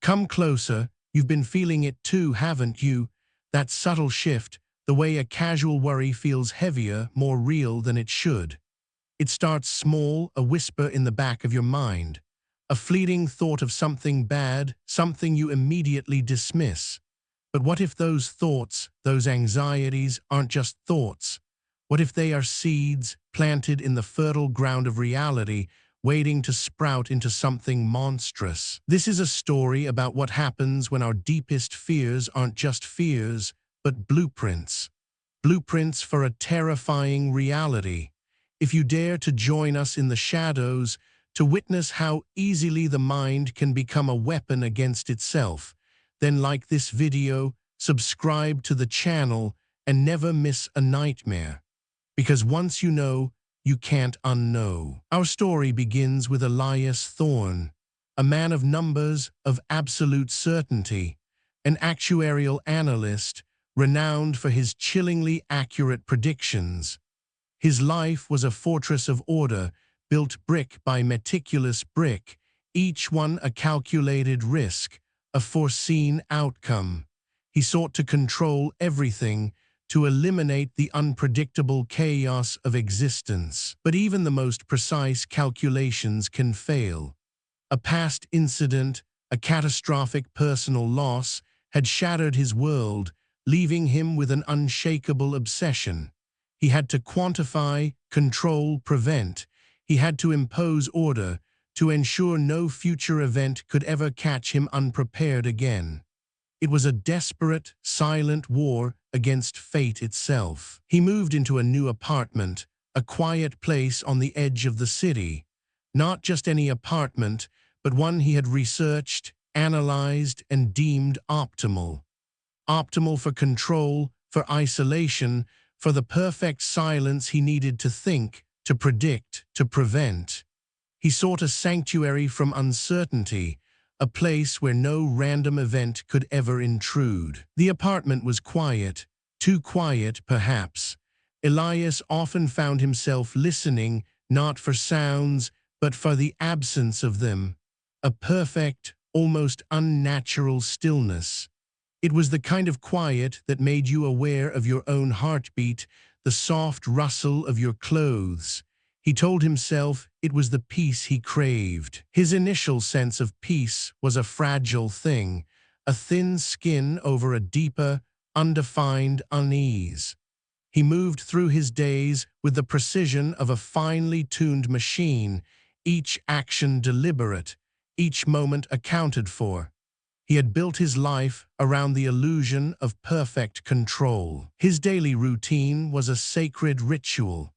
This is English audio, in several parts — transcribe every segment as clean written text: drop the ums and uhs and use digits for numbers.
Come closer, you've been feeling it too, haven't you? That subtle shift, the way a casual worry feels heavier, more real than it should. It starts small, a whisper in the back of your mind. A fleeting thought of something bad, something you immediately dismiss. But what if those thoughts, those anxieties, aren't just thoughts? What if they are seeds planted in the fertile ground of reality, waiting to sprout into something monstrous? This is a story about what happens when our deepest fears aren't just fears, but blueprints. Blueprints for a terrifying reality. If you dare to join us in the shadows, to witness how easily the mind can become a weapon against itself, then like this video, subscribe to the channel, and never miss a nightmare. Because once you know, you can't unknow. Our story begins with Elias Thorne, a man of numbers, of absolute certainty, an actuarial analyst, renowned for his chillingly accurate predictions. His life was a fortress of order, built brick by meticulous brick, each one a calculated risk, a foreseen outcome. He sought to control everything, to eliminate the unpredictable chaos of existence. But even the most precise calculations can fail. A past incident, a catastrophic personal loss, had shattered his world, leaving him with an unshakable obsession. He had to quantify, control, prevent. He had to impose order, to ensure no future event could ever catch him unprepared again. It was a desperate, silent war against fate itself. He moved into a new apartment, a quiet place on the edge of the city. Not just any apartment, but one he had researched, analyzed, and deemed optimal. Optimal for control, for isolation, for the perfect silence he needed to think, to predict, to prevent. He sought a sanctuary from uncertainty, a place where no random event could ever intrude. The apartment was quiet, too quiet perhaps. Elias often found himself listening, not for sounds, but for the absence of them. A perfect, almost unnatural stillness. It was the kind of quiet that made you aware of your own heartbeat, the soft rustle of your clothes. He told himself it was the peace he craved. His initial sense of peace was a fragile thing, a thin skin over a deeper, undefined unease. He moved through his days with the precision of a finely tuned machine, each action deliberate, each moment accounted for. He had built his life around the illusion of perfect control. His daily routine was a sacred ritual.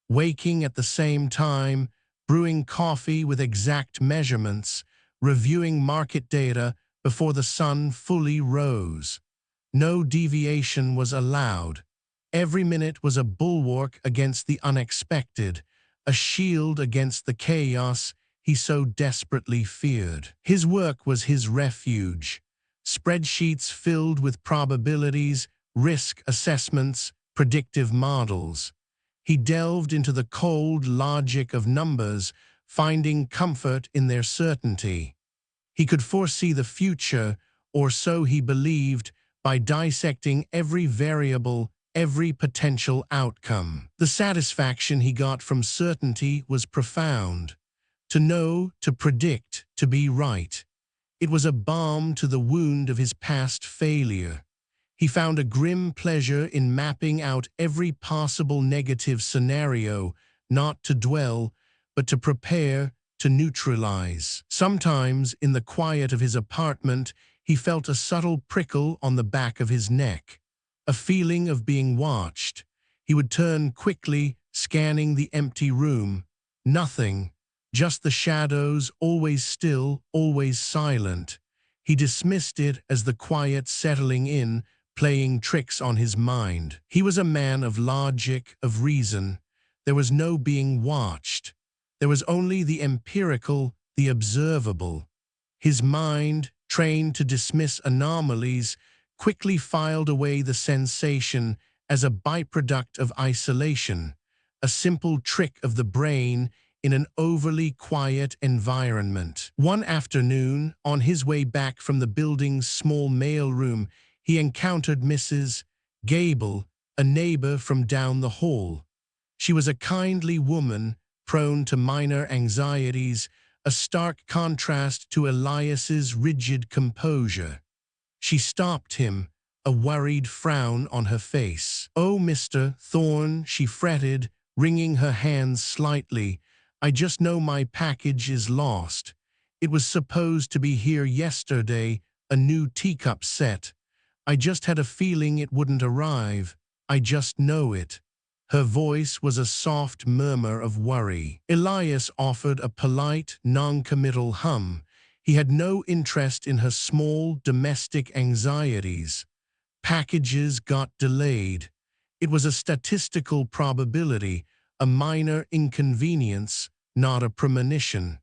Waking at the same time, brewing coffee with exact measurements, reviewing market data before the sun fully rose. No deviation was allowed. Every minute was a bulwark against the unexpected, a shield against the chaos he so desperately feared. His work was his refuge. Spreadsheets filled with probabilities, risk assessments, predictive models. He delved into the cold logic of numbers, finding comfort in their certainty. He could foresee the future, or so he believed, by dissecting every variable, every potential outcome. The satisfaction he got from certainty was profound. To know, to predict, to be right. It was a balm to the wound of his past failure. He found a grim pleasure in mapping out every possible negative scenario, not to dwell, but to prepare, to neutralize. Sometimes, in the quiet of his apartment, he felt a subtle prickle on the back of his neck, a feeling of being watched. He would turn quickly, scanning the empty room. Nothing, just the shadows, always still, always silent. He dismissed it as the quiet settling in, playing tricks on his mind. He was a man of logic, of reason. There was no being watched. There was only the empirical, the observable. His mind, trained to dismiss anomalies, quickly filed away the sensation as a byproduct of isolation, a simple trick of the brain in an overly quiet environment. One afternoon, on his way back from the building's small mailroom, he encountered Mrs. Gable, a neighbor from down the hall. She was a kindly woman, prone to minor anxieties, a stark contrast to Elias's rigid composure. She stopped him, a worried frown on her face. "Oh, Mr. Thorne," she fretted, wringing her hands slightly. "I just know my package is lost. It was supposed to be here yesterday, a new teacup set. I just had a feeling it wouldn't arrive. I just know it." Her voice was a soft murmur of worry. Elias offered a polite, non-committal hum. He had no interest in her small, domestic anxieties. Packages got delayed. It was a statistical probability, a minor inconvenience, not a premonition.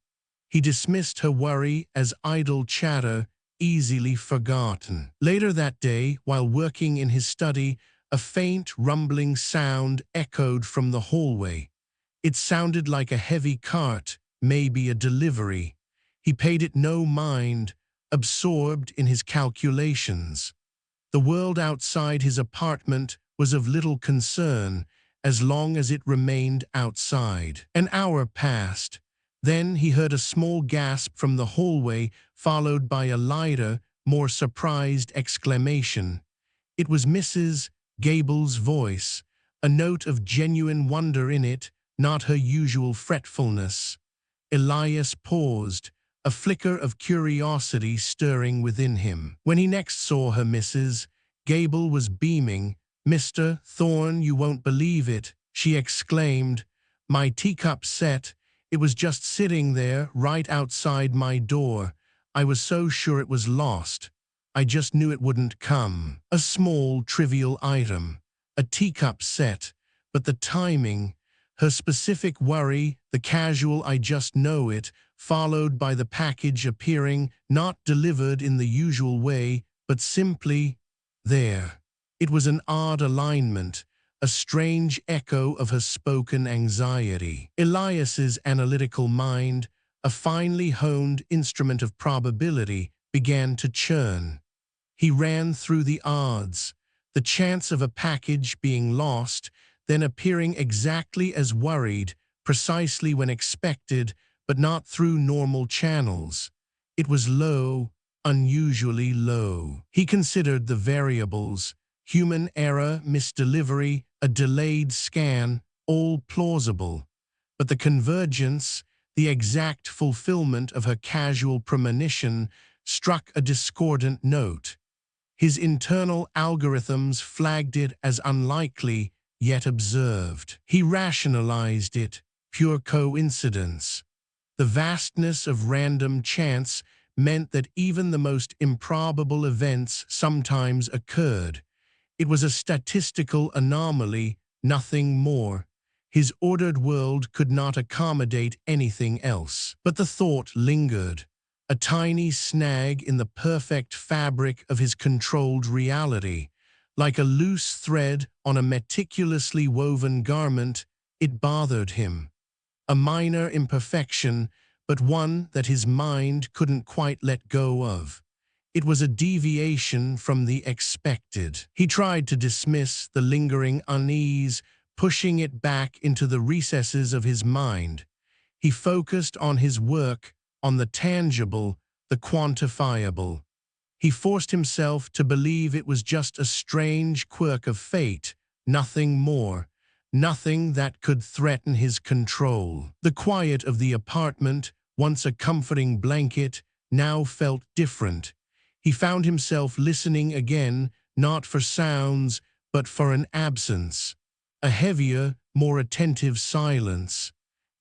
He dismissed her worry as idle chatter, easily forgotten. Later that day, while working in his study, a faint, rumbling sound echoed from the hallway. It sounded like a heavy cart, maybe a delivery. He paid it no mind, absorbed in his calculations. The world outside his apartment was of little concern, as long as it remained outside. An hour passed. Then he heard a small gasp from the hallway, followed by a lighter, more surprised exclamation. It was Mrs. Gable's voice, a note of genuine wonder in it, not her usual fretfulness. Elias paused, a flicker of curiosity stirring within him. When he next saw her, Mrs. Gable was beaming. "Mr. Thorne, you won't believe it," she exclaimed. "My teacup set, it was just sitting there, right outside my door. I was so sure it was lost. I just knew it wouldn't come." A small, trivial item, a teacup set, but the timing, her specific worry, the casual "I just know it," followed by the package appearing not delivered in the usual way, but simply there. It was an odd alignment, a strange echo of her spoken anxiety. Elias's analytical mind, a finely honed instrument of probability, began to churn. He ran through the odds, the chance of a package being lost, then appearing exactly as worried, precisely when expected, but not through normal channels. It was low, unusually low. He considered the variables: human error, misdelivery, a delayed scan, all plausible. But the convergence, the exact fulfillment of her casual premonition, struck a discordant note. His internal algorithms flagged it as unlikely, yet observed. He rationalized it, pure coincidence. The vastness of random chance meant that even the most improbable events sometimes occurred. It was a statistical anomaly, nothing more. His ordered world could not accommodate anything else. But the thought lingered, a tiny snag in the perfect fabric of his controlled reality. Like a loose thread on a meticulously woven garment, it bothered him. A minor imperfection, but one that his mind couldn't quite let go of. It was a deviation from the expected. He tried to dismiss the lingering unease, pushing it back into the recesses of his mind. He focused on his work, on the tangible, the quantifiable. He forced himself to believe it was just a strange quirk of fate, nothing more, nothing that could threaten his control. The quiet of the apartment, once a comforting blanket, now felt different. He found himself listening again, not for sounds, but for an absence. A heavier, more attentive silence,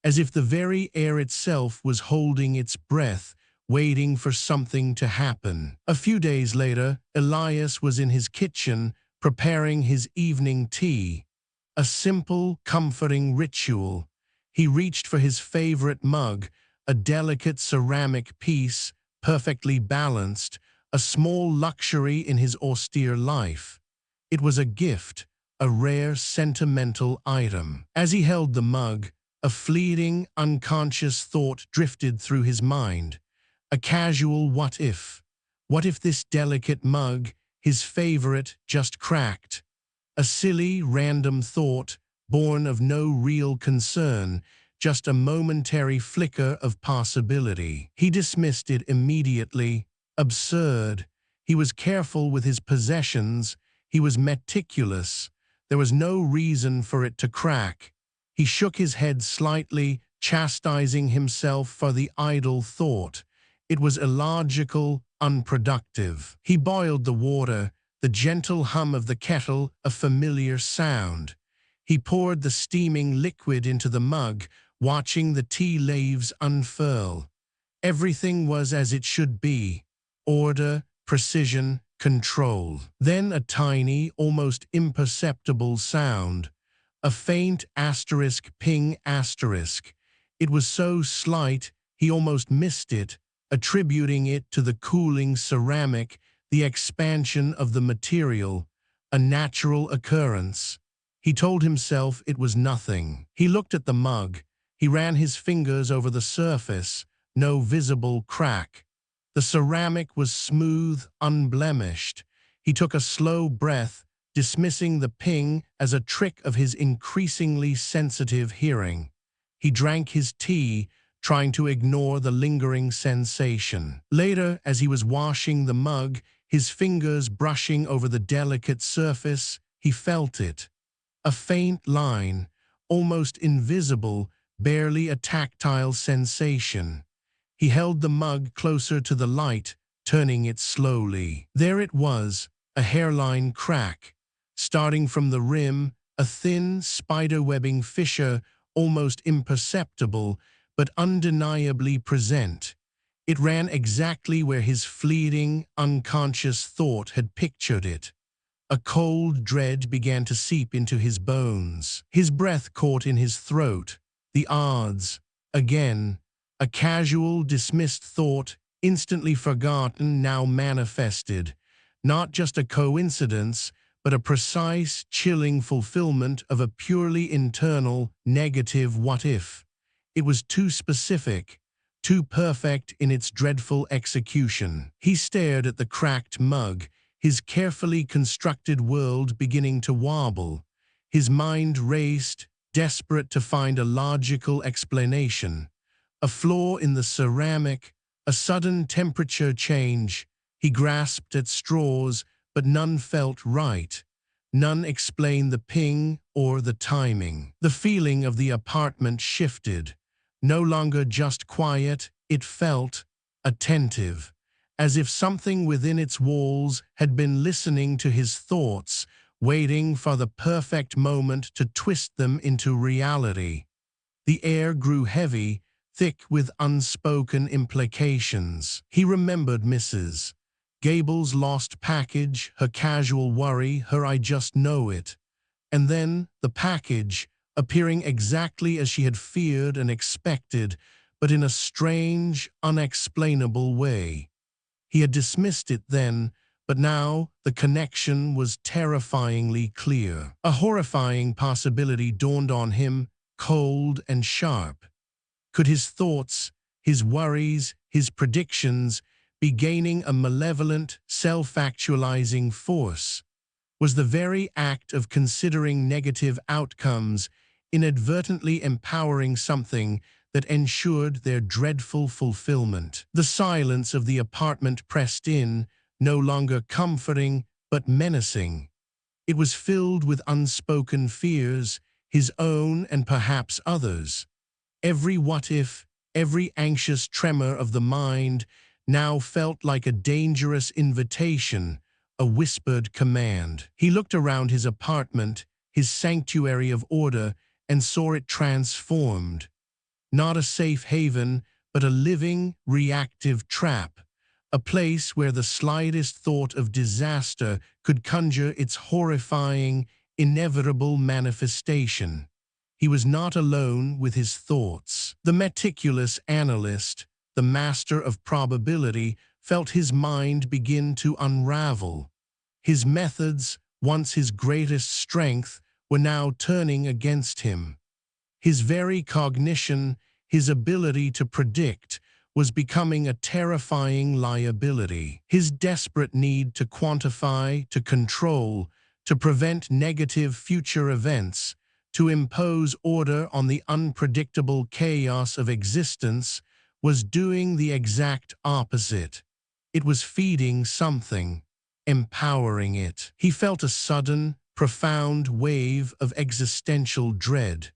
as if the very air itself was holding its breath, waiting for something to happen. A few days later, Elias was in his kitchen, preparing his evening tea. A simple, comforting ritual. He reached for his favorite mug, a delicate ceramic piece, perfectly balanced, a small luxury in his austere life. It was a gift, a rare sentimental item. As he held the mug, A fleeting, unconscious thought drifted through his mind. A casual what if. What if this delicate mug, his favorite, just cracked? A silly, random thought, born of no real concern, just a momentary flicker of possibility. He dismissed it immediately. Absurd. He was careful with his possessions. He was meticulous. There was no reason for it to crack. He shook his head slightly, chastising himself for the idle thought. It was illogical, unproductive. He boiled the water, the gentle hum of the kettle a familiar sound. He poured the steaming liquid into the mug, watching the tea leaves unfurl. Everything was as it should be. Order, precision, control. Then a tiny, almost imperceptible sound. A faint asterisk ping asterisk. It was so slight he almost missed it, attributing it to the cooling ceramic, the expansion of the material, a natural occurrence. He told himself it was nothing. He looked at the mug. He ran his fingers over the surface. No visible crack. The ceramic was smooth, unblemished. He took a slow breath, dismissing the ping as a trick of his increasingly sensitive hearing. He drank his tea, trying to ignore the lingering sensation. Later, as he was washing the mug, his fingers brushing over the delicate surface, he felt it. A faint line, almost invisible, barely a tactile sensation. He held the mug closer to the light, turning it slowly. There it was, a hairline crack. Starting from the rim, a thin, spider-webbing fissure, almost imperceptible, but undeniably present. It ran exactly where his fleeting, unconscious thought had pictured it. A cold dread began to seep into his bones. His breath caught in his throat. The odds. Again. A casual, dismissed thought, instantly forgotten, now manifested. Not just a coincidence, but a precise, chilling fulfillment of a purely internal, negative what-if. It was too specific, too perfect in its dreadful execution. He stared at the cracked mug, his carefully constructed world beginning to wobble. His mind raced, desperate to find a logical explanation. A flaw in the ceramic, a sudden temperature change. He grasped at straws, but none felt right. None explained the ping or the timing. The feeling of the apartment shifted. No longer just quiet, it felt attentive, as if something within its walls had been listening to his thoughts, waiting for the perfect moment to twist them into reality. The air grew heavy, thick with unspoken implications. He remembered Mrs. Gable's lost package, her casual worry, her "I just know it." And then the package, appearing exactly as she had feared and expected, but in a strange, unexplainable way. He had dismissed it then, but now the connection was terrifyingly clear. A horrifying possibility dawned on him, cold and sharp. Could his thoughts, his worries, his predictions be gaining a malevolent, self-actualizing force? Was the very act of considering negative outcomes inadvertently empowering something that ensured their dreadful fulfillment? The silence of the apartment pressed in, no longer comforting but menacing. It was filled with unspoken fears, his own and perhaps others. Every what-if, every anxious tremor of the mind now felt like a dangerous invitation, a whispered command. He looked around his apartment, his sanctuary of order, and saw it transformed. Not a safe haven, but a living, reactive trap. A place where the slightest thought of disaster could conjure its horrifying, inevitable manifestation. He was not alone with his thoughts. The meticulous analyst, the master of probability, felt his mind begin to unravel. His methods, once his greatest strength, were now turning against him. His very cognition, his ability to predict, was becoming a terrifying liability. His desperate need to quantify, to control, to prevent negative future events, to impose order on the unpredictable chaos of existence, was doing the exact opposite. It was feeding something, empowering it. He felt a sudden, profound wave of existential dread.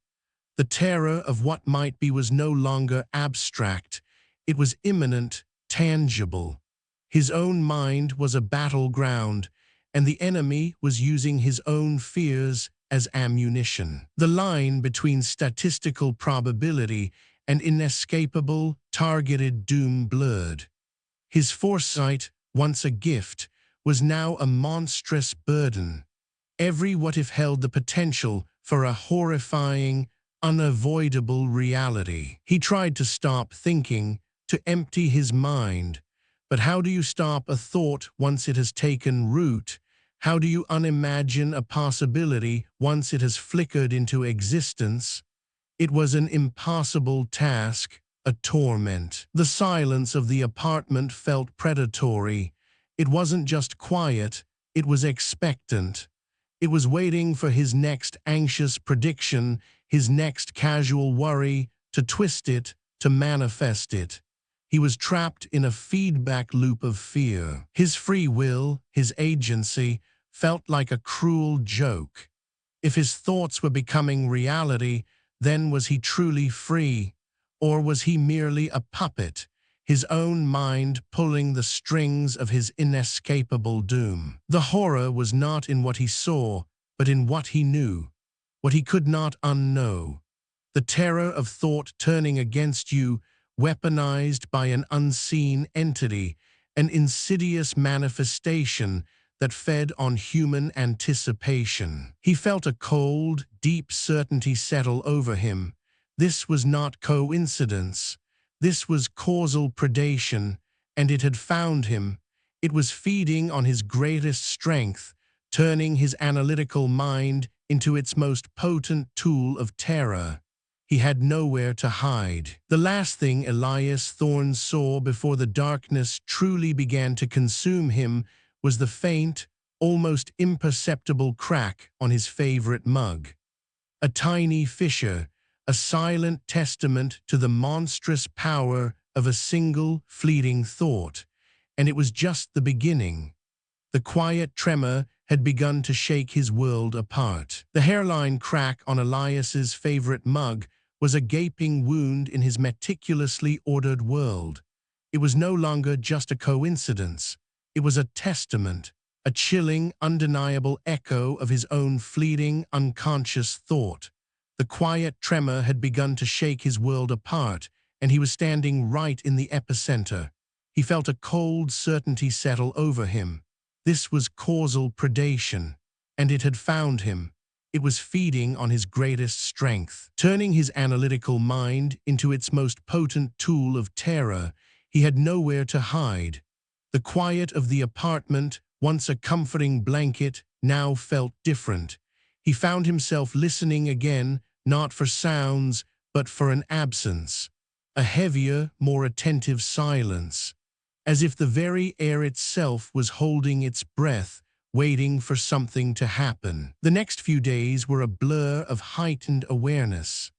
The terror of what might be was no longer abstract. It was imminent, tangible. His own mind was a battleground, and the enemy was using his own fears as ammunition. The line between statistical probability and inescapable, targeted doom blurred. His foresight, once a gift, was now a monstrous burden. Every what-if held the potential for a horrifying, unavoidable reality. He tried to stop thinking, to empty his mind. But how do you stop a thought once it has taken root? How do you unimagine a possibility once it has flickered into existence? It was an impossible task, a torment. The silence of the apartment felt predatory. It wasn't just quiet, it was expectant. It was waiting for his next anxious prediction, his next casual worry, to twist it, to manifest it. He was trapped in a feedback loop of fear. His free will, his agency, felt like a cruel joke. If his thoughts were becoming reality, then was he truly free? Or was he merely a puppet, his own mind pulling the strings of his inescapable doom? The horror was not in what he saw, but in what he knew, what he could not unknow. The terror of thought turning against you, weaponized by an unseen entity, an insidious manifestation that fed on human anticipation. He felt a cold, deep certainty settle over him. This was not coincidence. This was causal predation, and it had found him. It was feeding on his greatest strength, turning his analytical mind into its most potent tool of terror. He had nowhere to hide. The last thing Elias Thorne saw before the darkness truly began to consume him was the faint, almost imperceptible crack on his favorite mug. A tiny fissure, a silent testament to the monstrous power of a single, fleeting thought. And it was just the beginning. The quiet tremor had begun to shake his world apart. The hairline crack on Elias's favorite mug was a gaping wound in his meticulously ordered world. It was no longer just a coincidence. It was a testament, a chilling, undeniable echo of his own fleeting, unconscious thought. The quiet tremor had begun to shake his world apart, and he was standing right in the epicenter. He felt a cold certainty settle over him. This was causal predation, and it had found him. It was feeding on his greatest strength. Turning his analytical mind into its most potent tool of terror, he had nowhere to hide. The quiet of the apartment, once a comforting blanket, now felt different. He found himself listening again, not for sounds, but for an absence. A heavier, more attentive silence. As if the very air itself was holding its breath, waiting for something to happen. The next few days were a blur of heightened awareness.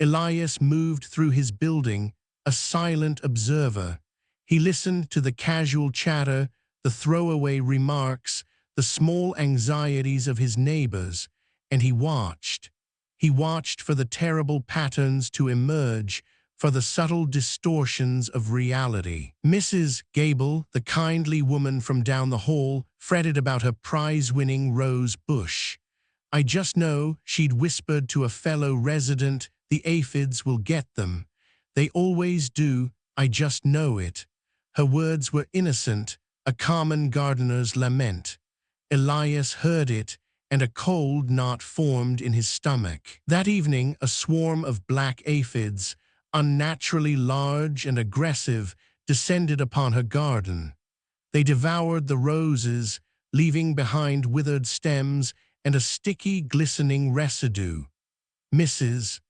Elias moved through his building, a silent observer. He listened to the casual chatter, the throwaway remarks, the small anxieties of his neighbors, and he watched. He watched for the terrible patterns to emerge, for the subtle distortions of reality. Mrs. Gable, the kindly woman from down the hall, fretted about her prize-winning rose bush. "I just know," she'd whispered to a fellow resident, "the aphids will get them. They always do, I just know it." Her words were innocent, a common gardener's lament. Elias heard it, and a cold knot formed in his stomach. That evening, a swarm of black aphids, unnaturally large and aggressive, descended upon her garden. They devoured the roses, leaving behind withered stems and a sticky, glistening residue. Mrs.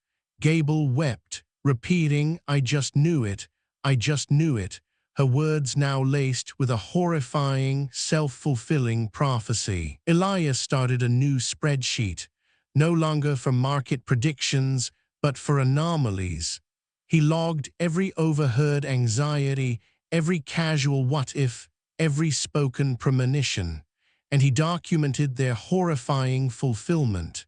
Gable wept, repeating, "I just knew it, I just knew it," her words now laced with a horrifying, self-fulfilling prophecy. Elias started a new spreadsheet, no longer for market predictions, but for anomalies. He logged every overheard anxiety, every casual what-if, every spoken premonition, and he documented their horrifying fulfillment.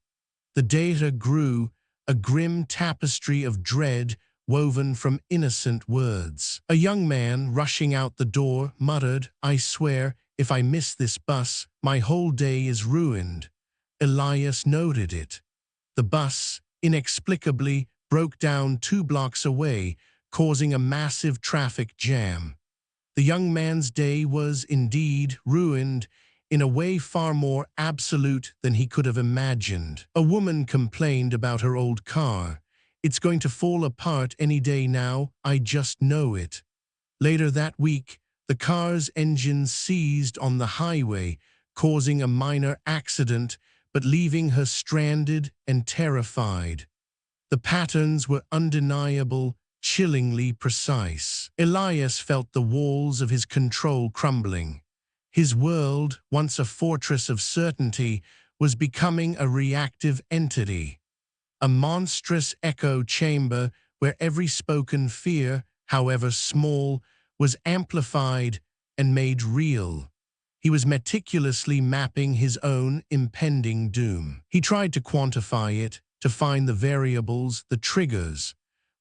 The data grew, a grim tapestry of dread woven from innocent words. A young man rushing out the door muttered, "I swear, if I miss this bus, my whole day is ruined." Elias noted it. The bus, inexplicably, broke down 2 blocks away, causing a massive traffic jam. The young man's day was indeed ruined, in a way far more absolute than he could have imagined. A woman complained about her old car. "It's going to fall apart any day now, I just know it." Later that week, the car's engine seized on the highway, causing a minor accident, but leaving her stranded and terrified. The patterns were undeniable, chillingly precise. Elias felt the walls of his control crumbling. His world, once a fortress of certainty, was becoming a reactive entity, a monstrous echo chamber where every spoken fear, however small, was amplified and made real. He was meticulously mapping his own impending doom. He tried to quantify it, to find the variables, the triggers.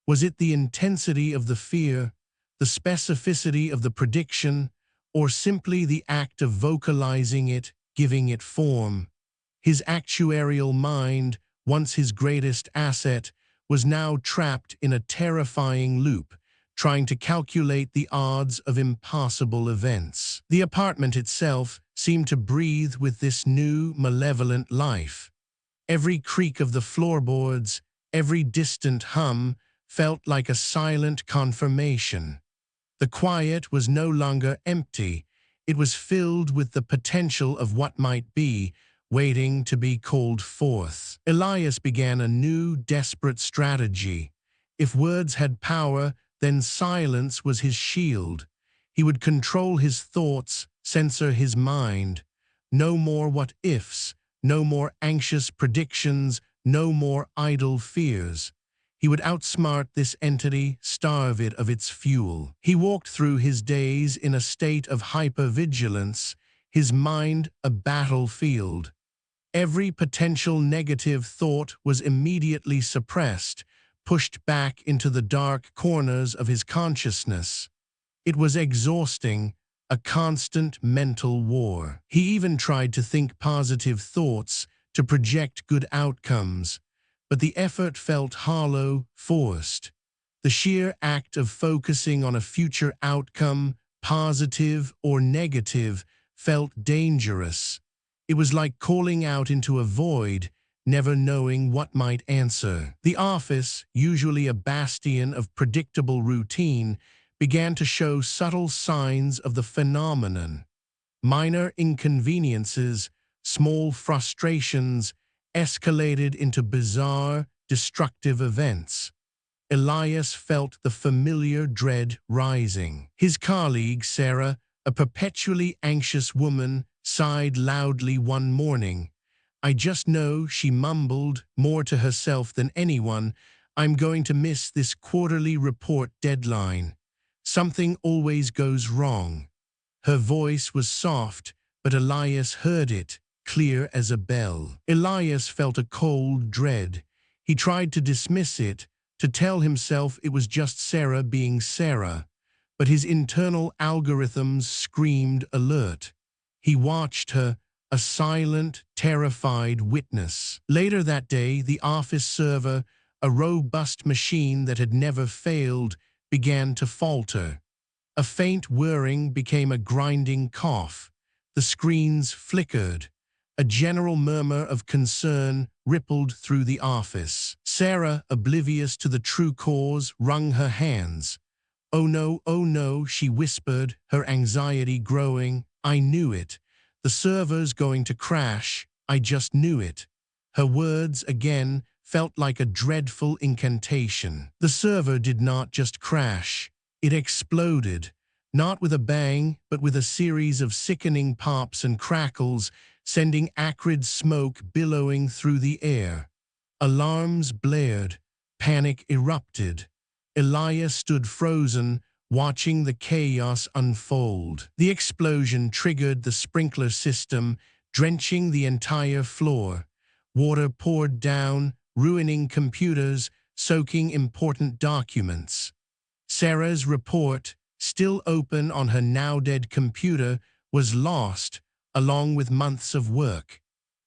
Was it the intensity of the fear, the specificity of the prediction, or simply the act of vocalizing it, giving it form? His actuarial mind, once his greatest asset, was now trapped in a terrifying loop, trying to calculate the odds of impossible events. The apartment itself seemed to breathe with this new, malevolent life. Every creak of the floorboards, every distant hum, felt like a silent confirmation. The quiet was no longer empty, it was filled with the potential of what might be, waiting to be called forth. Elias began a new, desperate strategy. If words had power, then silence was his shield. He would control his thoughts, censor his mind. No more what-ifs, no more anxious predictions, no more idle fears. He would outsmart this entity, starve it of its fuel. He walked through his days in a state of hypervigilance, his mind a battlefield. Every potential negative thought was immediately suppressed, pushed back into the dark corners of his consciousness. It was exhausting, a constant mental war. He even tried to think positive thoughts, to project good outcomes, but the effort felt hollow, forced. The sheer act of focusing on a future outcome, positive or negative, felt dangerous. It was like calling out into a void, never knowing what might answer. The office, usually a bastion of predictable routine, began to show subtle signs of the phenomenon. Minor inconveniences, small frustrations, escalated into bizarre, destructive events. Elias felt the familiar dread rising. His colleague, Sarah, a perpetually anxious woman, sighed loudly one morning. "I just know," she mumbled, more to herself than anyone, "I'm going to miss this quarterly report deadline. Something always goes wrong." Her voice was soft, but Elias heard it, clear as a bell. Elias felt a cold dread. He tried to dismiss it, to tell himself it was just Sarah being Sarah, but his internal algorithms screamed alert. He watched her, a silent, terrified witness. Later that day, the office server, a robust machine that had never failed, began to falter. A faint whirring became a grinding cough. The screens flickered. A general murmur of concern rippled through the office. Sarah, oblivious to the true cause, wrung her hands. "Oh no," she whispered, her anxiety growing. "I knew it. The server's going to crash. I just knew it." Her words, again, felt like a dreadful incantation. The server did not just crash, it exploded, not with a bang, but with a series of sickening pops and crackles, sending acrid smoke billowing through the air. Alarms blared, panic erupted. Elias stood frozen, watching the chaos unfold. The explosion triggered the sprinkler system, drenching the entire floor. Water poured down, ruining computers, soaking important documents. Sarah's report, still open on her now-dead computer, was lost, along with months of work.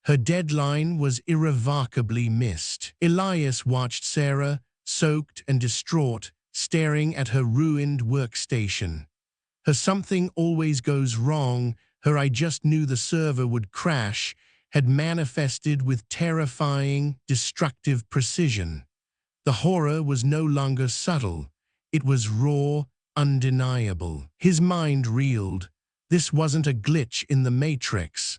Her deadline was irrevocably missed. Elias watched Sarah, soaked and distraught, staring at her ruined workstation. Her something always goes wrong, her I just knew the server would crash, had manifested with terrifying, destructive precision. The horror was no longer subtle. It was raw, undeniable. His mind reeled. This wasn't a glitch in the matrix.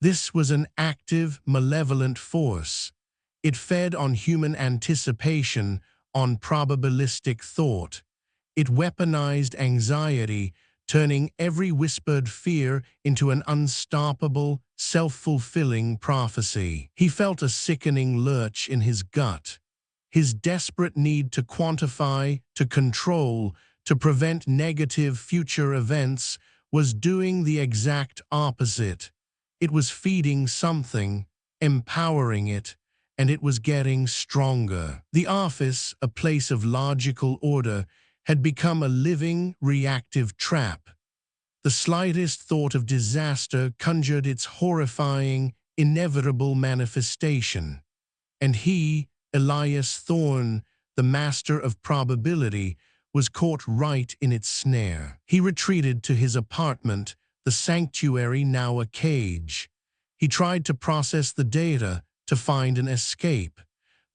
This was an active, malevolent force. It fed on human anticipation, on probabilistic thought. It weaponized anxiety, turning every whispered fear into an unstoppable, self-fulfilling prophecy. He felt a sickening lurch in his gut. His desperate need to quantify, to control, to prevent negative future events was doing the exact opposite. It was feeding something, empowering it, and it was getting stronger. The office, a place of logical order, had become a living, reactive trap. The slightest thought of disaster conjured its horrifying, inevitable manifestation. And he, Elias Thorne, the master of probability, was caught right in its snare. He retreated to his apartment, the sanctuary now a cage. He tried to process the data, to find an escape.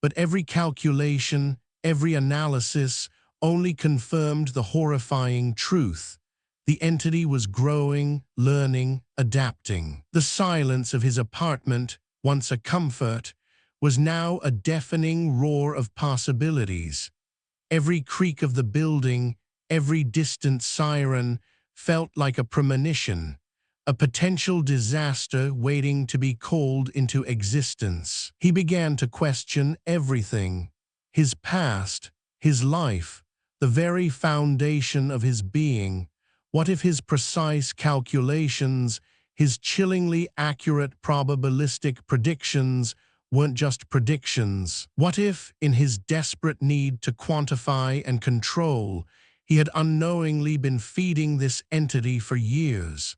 But every calculation, every analysis, only confirmed the horrifying truth. The entity was growing, learning, adapting. The silence of his apartment, once a comfort, was now a deafening roar of possibilities. Every creak of the building, every distant siren, felt like a premonition, a potential disaster waiting to be called into existence. He began to question everything: his past, his life, the very foundation of his being. What if his precise calculations, his chillingly accurate probabilistic predictions, weren't just predictions? What if, in his desperate need to quantify and control, he had unknowingly been feeding this entity for years?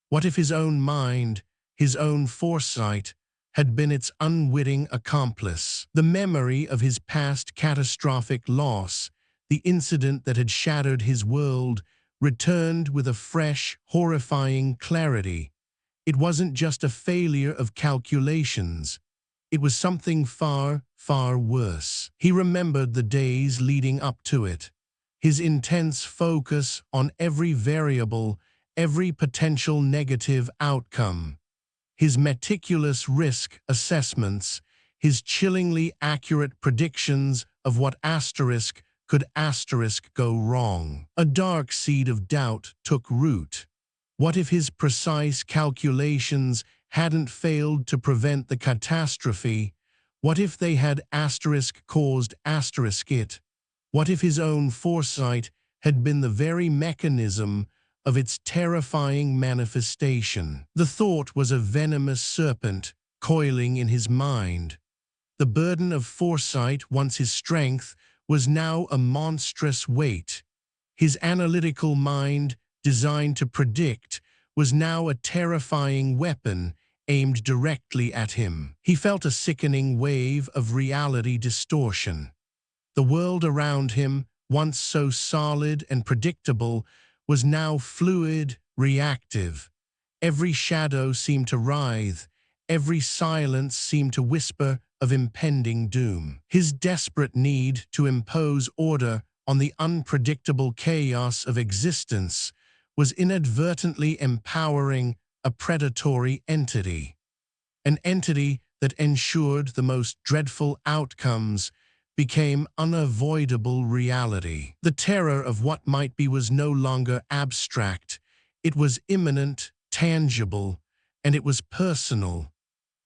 What if his own mind, his own foresight, had been its unwitting accomplice? The memory of his past catastrophic loss, the incident that had shattered his world, returned with a fresh, horrifying clarity. It wasn't just a failure of calculations. It was something far, far worse. He remembered the days leading up to it. His intense focus on every variable, every potential negative outcome. His meticulous risk assessments, his chillingly accurate predictions of what could go wrong. A dark seed of doubt took root. What if his precise calculations hadn't failed to prevent the catastrophe? What if they had caused it? What if his own foresight had been the very mechanism of its terrifying manifestation? The thought was a venomous serpent coiling in his mind. The burden of foresight, once his strength, was now a monstrous weight. His analytical mind, designed to predict, was now a terrifying weapon aimed directly at him. He felt a sickening wave of reality distortion. The world around him, once so solid and predictable, was now fluid, reactive. Every shadow seemed to writhe, every silence seemed to whisper of impending doom. His desperate need to impose order on the unpredictable chaos of existence was inadvertently empowering a predatory entity. An entity that ensured the most dreadful outcomes became unavoidable reality. The terror of what might be was no longer abstract. It was imminent, tangible, and it was personal.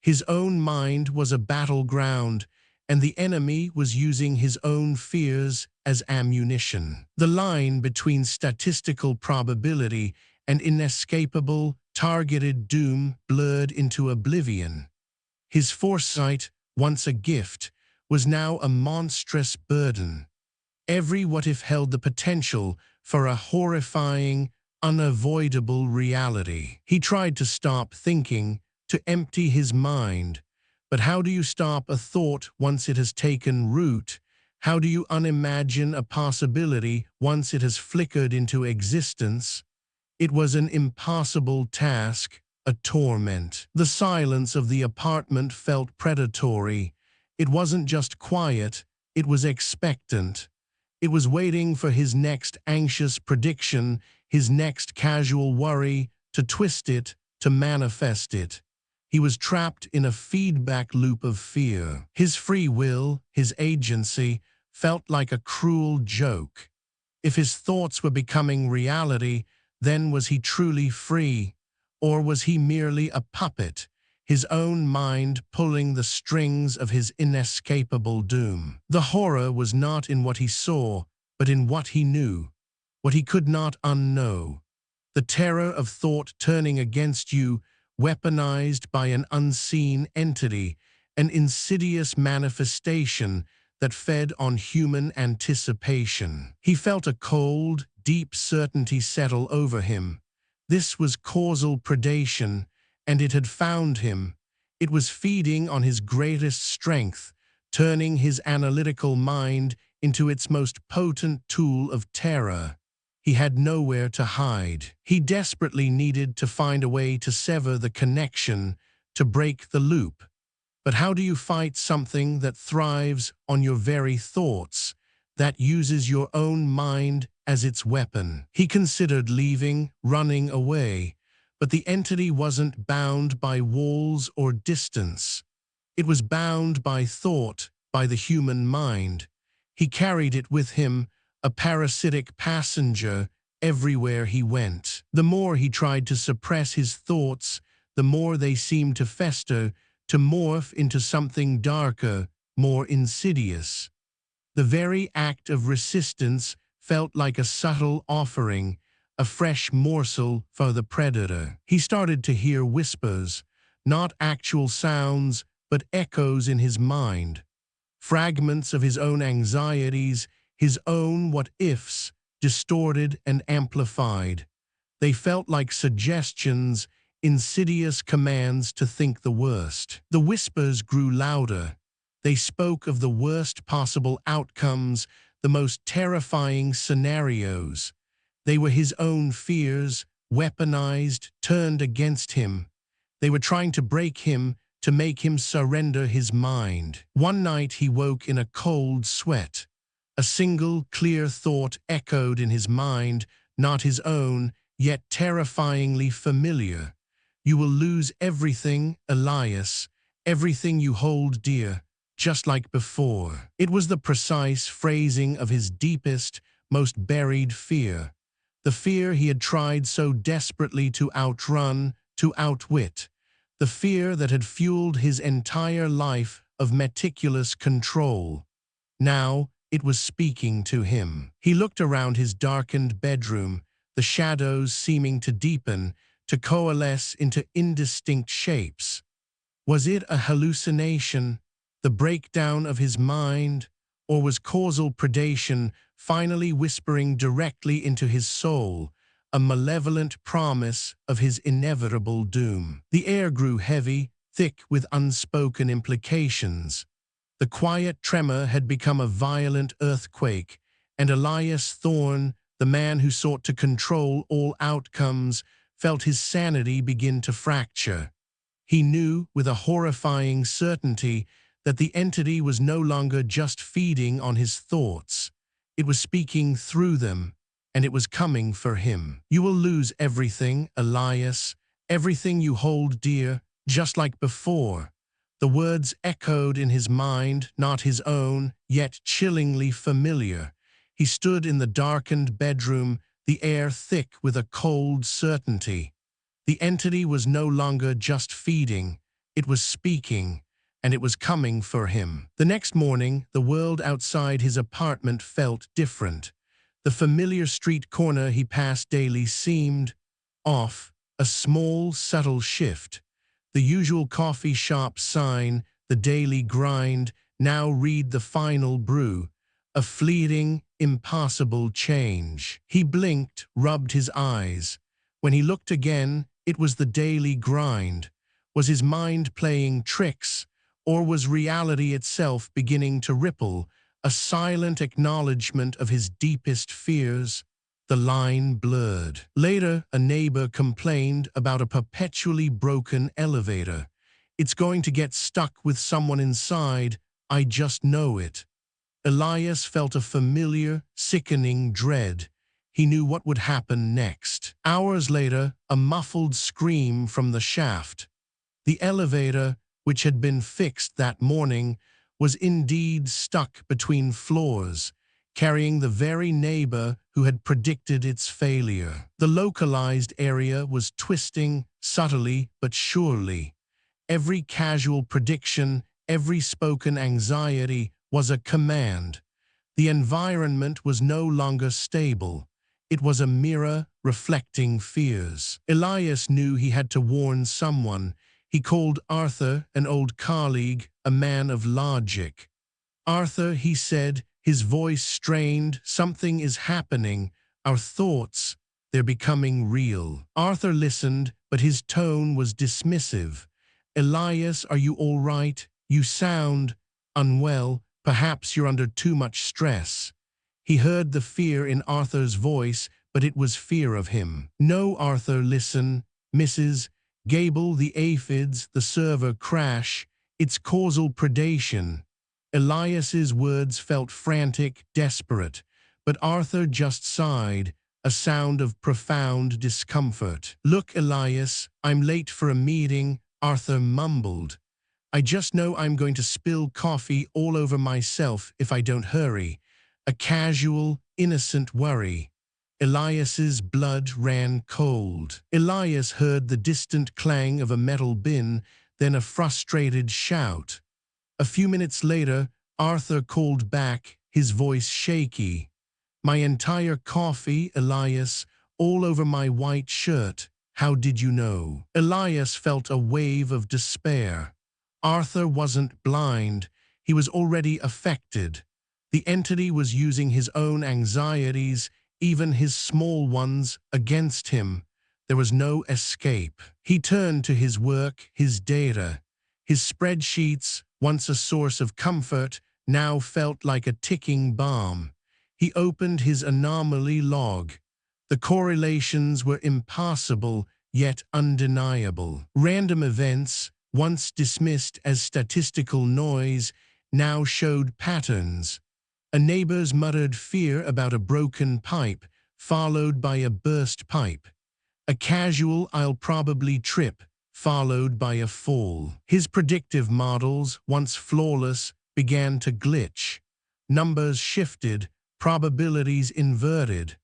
His own mind was a battleground, and the enemy was using his own fears as ammunition. The line between statistical probability and inescapable, targeted doom blurred into oblivion. His foresight, once a gift, was now a monstrous burden. Every what-if held the potential for a horrifying, unavoidable reality. He tried to stop thinking, to empty his mind. But how do you stop a thought once it has taken root? How do you unimagine a possibility once it has flickered into existence? It was an impossible task, a torment. The silence of the apartment felt predatory. It wasn't just quiet, it was expectant. It was waiting for his next anxious prediction, his next casual worry, to twist it, to manifest it. He was trapped in a feedback loop of fear. His free will, his agency, felt like a cruel joke. If his thoughts were becoming reality, then was he truly free? Or was he merely a puppet, his own mind pulling the strings of his inescapable doom? The horror was not in what he saw, but in what he knew, what he could not unknow. The terror of thought turning against you, weaponized by an unseen entity, an insidious manifestation that fed on human anticipation. He felt a cold, deep certainty settle over him. This was causal predation, and it had found him. It was feeding on his greatest strength, turning his analytical mind into its most potent tool of terror. He had nowhere to hide. He desperately needed to find a way to sever the connection, to break the loop. But how do you fight something that thrives on your very thoughts, that uses your own mind as its weapon? He considered leaving, running away, but the entity wasn't bound by walls or distance. It was bound by thought, by the human mind. He carried it with him, a parasitic passenger, everywhere he went. The more he tried to suppress his thoughts, the more they seemed to fester, to morph into something darker, more insidious. The very act of resistance felt like a subtle offering, a fresh morsel for the predator. He started to hear whispers, not actual sounds, but echoes in his mind. Fragments of his own anxieties, his own what-ifs, distorted and amplified. They felt like suggestions, insidious commands to think the worst. The whispers grew louder. They spoke of the worst possible outcomes, the most terrifying scenarios. They were his own fears, weaponized, turned against him. They were trying to break him, to make him surrender his mind. One night he woke in a cold sweat. A single, clear thought echoed in his mind, not his own, yet terrifyingly familiar. You will lose everything, Elias, everything you hold dear, just like before. It was the precise phrasing of his deepest, most buried fear. The fear he had tried so desperately to outrun, to outwit. The fear that had fueled his entire life of meticulous control. Now, it was speaking to him. He looked around his darkened bedroom, the shadows seeming to deepen, to coalesce into indistinct shapes. Was it a hallucination, the breakdown of his mind, or was causal predation finally whispering directly into his soul, a malevolent promise of his inevitable doom? The air grew heavy, thick with unspoken implications. The quiet tremor had become a violent earthquake, and Elias Thorne, the man who sought to control all outcomes, felt his sanity begin to fracture. He knew with a horrifying certainty that the entity was no longer just feeding on his thoughts. It was speaking through them, and it was coming for him. You will lose everything, Elias, everything you hold dear, just like before. The words echoed in his mind, not his own, yet chillingly familiar. He stood in the darkened bedroom, the air thick with a cold certainty. The entity was no longer just feeding, it was speaking, and it was coming for him. The next morning, the world outside his apartment felt different. The familiar street corner he passed daily seemed off, a small, subtle shift. The usual coffee shop sign, the daily grind, now read the final brew. A fleeting, impossible change. He blinked, rubbed his eyes. When he looked again, it was the daily grind. Was his mind playing tricks, or was reality itself beginning to ripple, a silent acknowledgement of his deepest fears? The line blurred. Later, a neighbor complained about a perpetually broken elevator. "It's going to get stuck with someone inside, I just know it." Elias felt a familiar, sickening dread. He knew what would happen next. Hours later, a muffled scream from the shaft. The elevator, which had been fixed that morning, was indeed stuck between floors, carrying the very neighbor who had predicted its failure. The localized area was twisting, subtly but surely. Every casual prediction, every spoken anxiety was a command. The environment was no longer stable. It was a mirror reflecting fears. Elias knew he had to warn someone. He called Arthur, an old colleague, a man of logic. "Arthur," he said, his voice strained, "something is happening. Our thoughts, they're becoming real." Arthur listened, but his tone was dismissive. "Elias, are you all right? You sound unwell. Perhaps you're under too much stress." He heard the fear in Arthur's voice, but it was fear of him. "No, Arthur, listen. Mrs. Gable, the aphids, the server crash. It's causal predation." Elias's words felt frantic, desperate, but Arthur just sighed, a sound of profound discomfort. "Look, Elias, I'm late for a meeting," Arthur mumbled. "I just know I'm going to spill coffee all over myself if I don't hurry." A casual, innocent worry. Elias's blood ran cold. Elias heard the distant clang of a metal bin, then a frustrated shout. A few minutes later, Arthur called back, his voice shaky. "My entire coffee, Elias, all over my white shirt. How did you know?" Elias felt a wave of despair. Arthur wasn't blind. He was already affected. The entity was using his own anxieties, even his small ones, against him. There was no escape. He turned to his work, his data. His spreadsheets, once a source of comfort, now felt like a ticking bomb. He opened his anomaly log. The correlations were impossible, yet undeniable. Random events, once dismissed as statistical noise, now showed patterns. A neighbor's muttered fear about a broken pipe, followed by a burst pipe. A casual "I'll probably trip," followed by a fall. His predictive models, once flawless, began to glitch. Numbers shifted, probabilities inverted.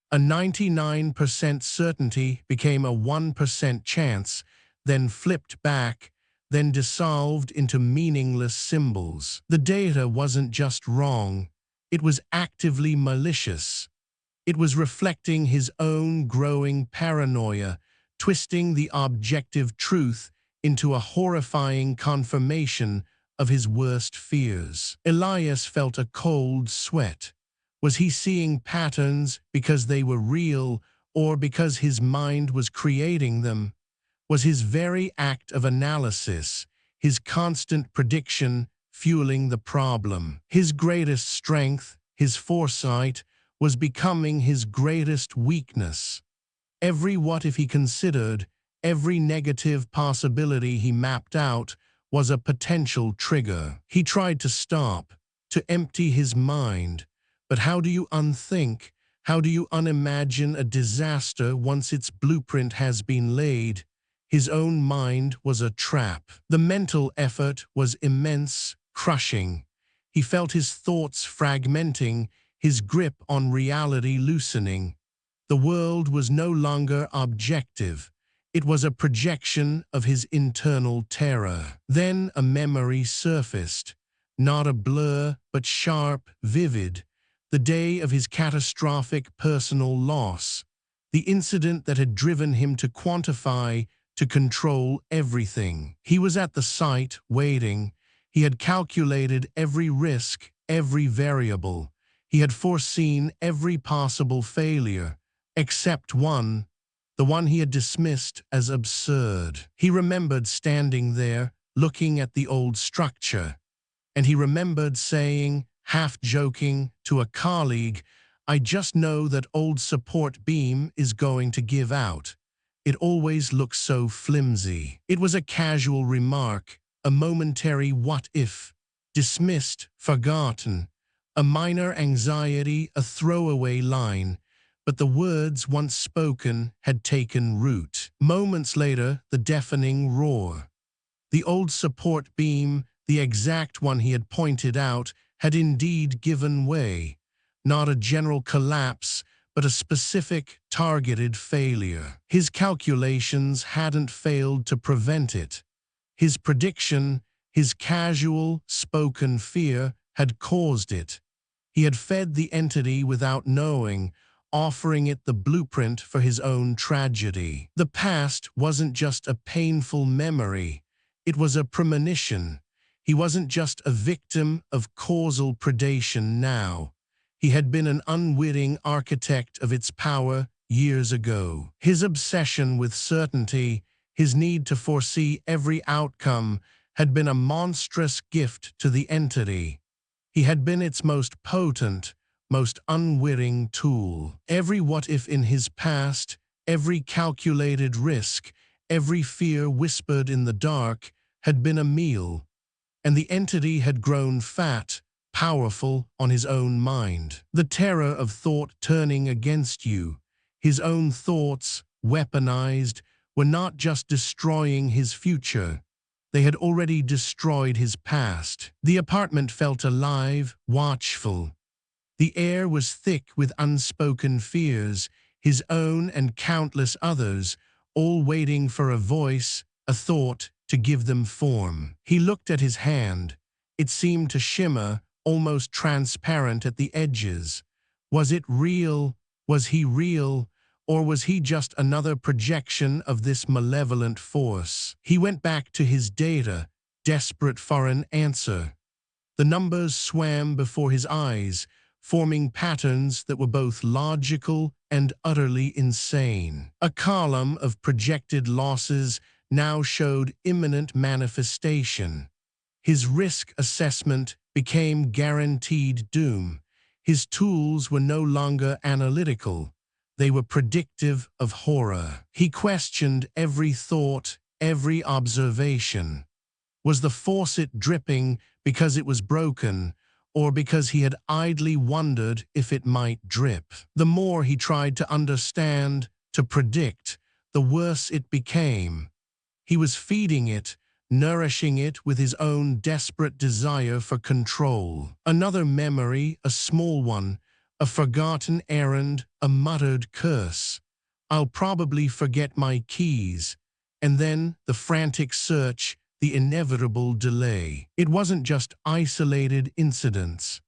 A 99% certainty became a 1% chance, then flipped back, then dissolved into meaningless symbols. The data wasn't just wrong, it was actively malicious. It was reflecting his own growing paranoia, twisting the objective truth into a horrifying confirmation of his worst fears. Elias felt a cold sweat. Was he seeing patterns because they were real, or because his mind was creating them? Was his very act of analysis, his constant prediction, fueling the problem? His greatest strength, his foresight, was becoming his greatest weakness. Every what-if he considered, every negative possibility he mapped out, was a potential trigger. He tried to stop, to empty his mind. But how do you unthink? How do you unimagine a disaster once its blueprint has been laid? His own mind was a trap. The mental effort was immense, crushing. He felt his thoughts fragmenting, his grip on reality loosening. The world was no longer objective. It was a projection of his internal terror. Then a memory surfaced, not a blur, but sharp, vivid. The day of his catastrophic personal loss. The incident that had driven him to quantify, to control everything. He was at the site, waiting. He had calculated every risk, every variable. He had foreseen every possible failure, except one, the one he had dismissed as absurd. He remembered standing there, looking at the old structure, and he remembered saying, half joking, to a colleague, "I just know that old support beam is going to give out. It always looks so flimsy." It was a casual remark, a momentary what if, dismissed, forgotten, a minor anxiety, a throwaway line, but the words once spoken had taken root. Moments later, the deafening roar. The old support beam, the exact one he had pointed out, had indeed given way. Not a general collapse, but a specific, targeted failure. His calculations hadn't failed to prevent it. His prediction, his casual, spoken fear, had caused it. He had fed the entity without knowing, offering it the blueprint for his own tragedy. The past wasn't just a painful memory. It was a premonition. He wasn't just a victim of causal predation now. He had been an unwitting architect of its power years ago. His obsession with certainty, his need to foresee every outcome, had been a monstrous gift to the entity. He had been its most potent, most unwitting tool. Every what-if in his past, every calculated risk, every fear whispered in the dark, had been a meal, and the entity had grown fat, powerful on his own mind. The terror of thought turning against you, his own thoughts, weaponized, were not just destroying his future. They had already destroyed his past. The apartment felt alive, watchful. The air was thick with unspoken fears, his own and countless others, all waiting for a voice, a thought, to give them form. He looked at his hand. It seemed to shimmer, almost transparent at the edges. Was it real? Was he real? Or was he just another projection of this malevolent force? He went back to his data, desperate for an answer. The numbers swam before his eyes, forming patterns that were both logical and utterly insane. A column of projected losses now showed imminent manifestation. His risk assessment became guaranteed doom. His tools were no longer analytical. They were predictive of horror. He questioned every thought, every observation. Was the faucet dripping because it was broken, or because he had idly wondered if it might drip? The more he tried to understand, to predict, the worse it became. He was feeding it, nourishing it with his own desperate desire for control. Another memory, a small one, a forgotten errand, a muttered curse. "I'll probably forget my keys." And then the frantic search, the inevitable delay. It wasn't just isolated incidents.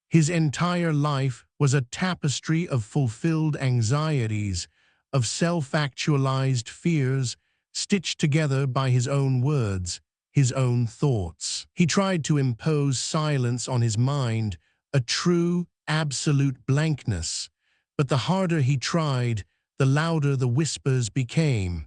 His entire life was a tapestry of fulfilled anxieties, of self-actualized fears, stitched together by his own words, his own thoughts. He tried to impose silence on his mind, a true, absolute blankness. But the harder he tried, the louder the whispers became.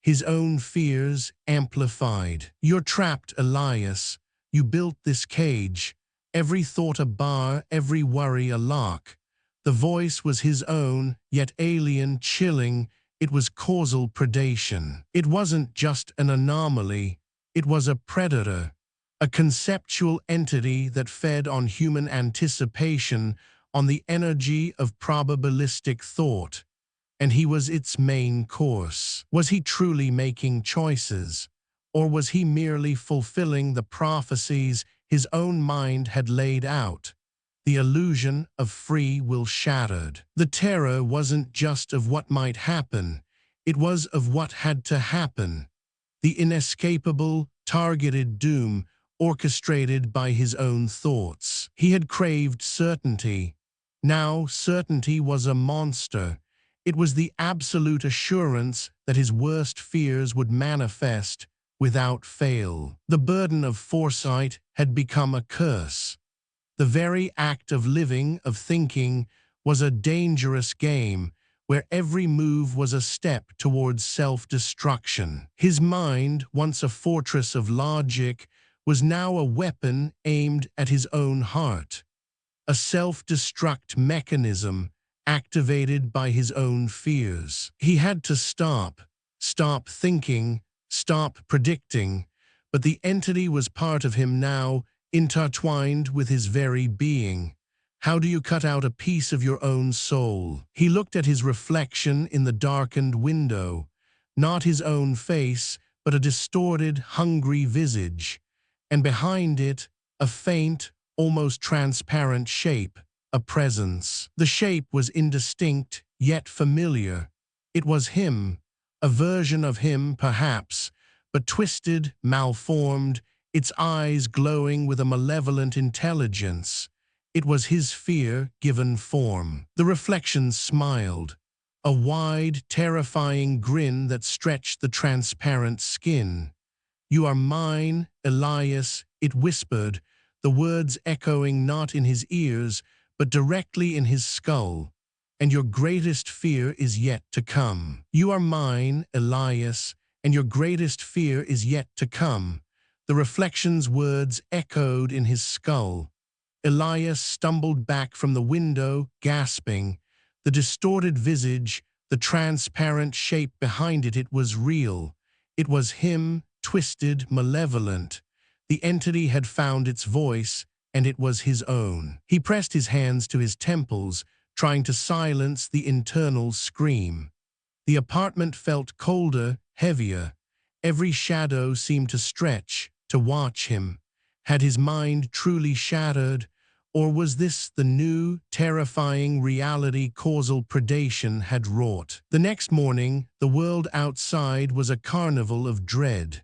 His own fears amplified. "You're trapped, Elias. You built this cage. Every thought a bar, every worry a lock." The voice was his own, yet alien, chilling. It was causal predation. It wasn't just an anomaly. It was a predator, a conceptual entity that fed on human anticipation, on the energy of probabilistic thought. and he was its main course. Was he truly making choices, or was he merely fulfilling the prophecies his own mind had laid out? The illusion of free will shattered. The terror wasn't just of what might happen, it was of what had to happen. The inescapable, targeted doom orchestrated by his own thoughts. He had craved certainty. Now certainty was a monster. It was the absolute assurance that his worst fears would manifest without fail. The burden of foresight had become a curse. The very act of living, of thinking, was a dangerous game where every move was a step towards self-destruction. His mind, once a fortress of logic, was now a weapon aimed at his own heart, a self-destruct mechanism activated by his own fears. He had to stop thinking, stop predicting, but the entity was part of him now, intertwined with his very being. How do you cut out a piece of your own soul? He looked at his reflection in the darkened window, not his own face, but a distorted, hungry visage, and behind it, a faint, almost transparent shape, a presence. The shape was indistinct, yet familiar. It was him, a version of him, perhaps, but twisted, malformed, its eyes glowing with a malevolent intelligence. It was his fear given form. The reflection smiled, a wide, terrifying grin that stretched the transparent skin. "You are mine, Elias," it whispered, the words echoing not in his ears, but directly in his skull. "And your greatest fear is yet to come. You are mine, Elias, and your greatest fear is yet to come." The reflection's words echoed in his skull. Elias stumbled back from the window, gasping. The distorted visage, the transparent shape behind it, it was real. It was him, twisted, malevolent. The entity had found its voice, and it was his own. He pressed his hands to his temples, trying to silence the internal scream. The apartment felt colder, heavier. Every shadow seemed to stretch, to watch him. Had his mind truly shattered, or was this the new, terrifying reality causal predation had wrought? The next morning, the world outside was a carnival of dread.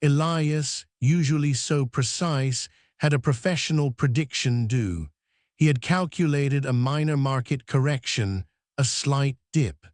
Elias, usually so precise, had a professional prediction due. He had calculated a minor market correction, a slight dip,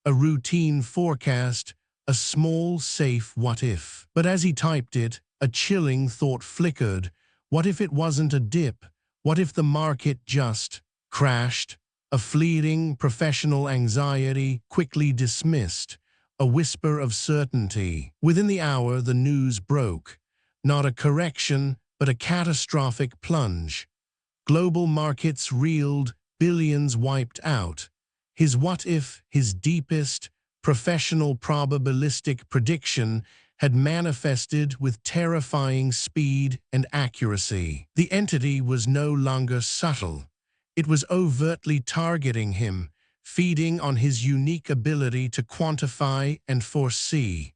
a routine forecast, a small, safe what-if. But as he typed it, a chilling thought flickered. What if it wasn't a dip? What if the market just crashed? A fleeting professional anxiety quickly dismissed, a whisper of certainty. Within the hour, the news broke. Not a correction, but a catastrophic plunge. Global markets reeled, billions wiped out. His what-if, his deepest, professional probabilistic prediction, had manifested with terrifying speed and accuracy. The entity was no longer subtle. It was overtly targeting him, feeding on his unique ability to quantify and foresee.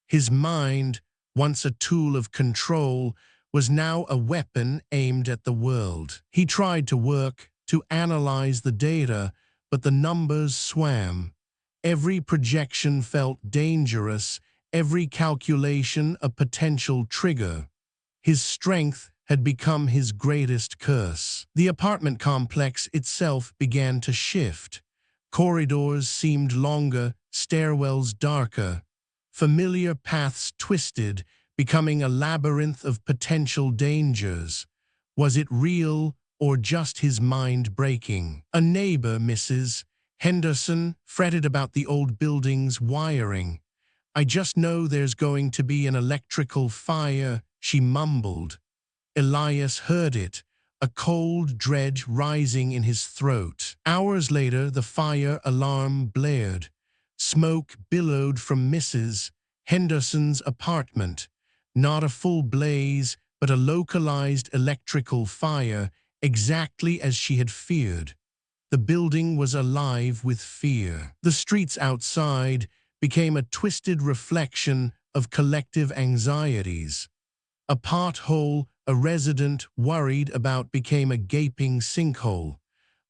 His mind, once a tool of control, was now a weapon aimed at the world. He tried to analyze the data, but the numbers swam. Every projection felt dangerous, every calculation a potential trigger. His strength had become his greatest curse. The apartment complex itself began to shift. Corridors seemed longer, stairwells darker. Familiar paths twisted, becoming a labyrinth of potential dangers. Was it real or just his mind breaking? A neighbor, Mrs. Henderson, fretted about the old building's wiring. "I just know there's going to be an electrical fire," she mumbled. Elias heard it, a cold dread rising in his throat. Hours later, the fire alarm blared. Smoke billowed from Mrs. Henderson's apartment. Not a full blaze, but a localized electrical fire, exactly as she had feared. The building was alive with fear. The streets outside became a twisted reflection of collective anxieties. A pothole a resident worried about became a gaping sinkhole.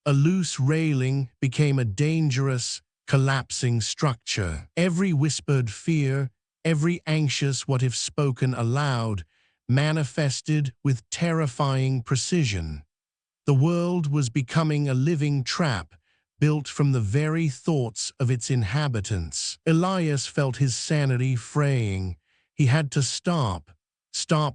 A loose railing became a dangerous, collapsing structure. Every whispered fear, every anxious what if spoken aloud, manifested with terrifying precision. The world was becoming a living trap, built from the very thoughts of its inhabitants. Elias felt his sanity fraying. He had to stop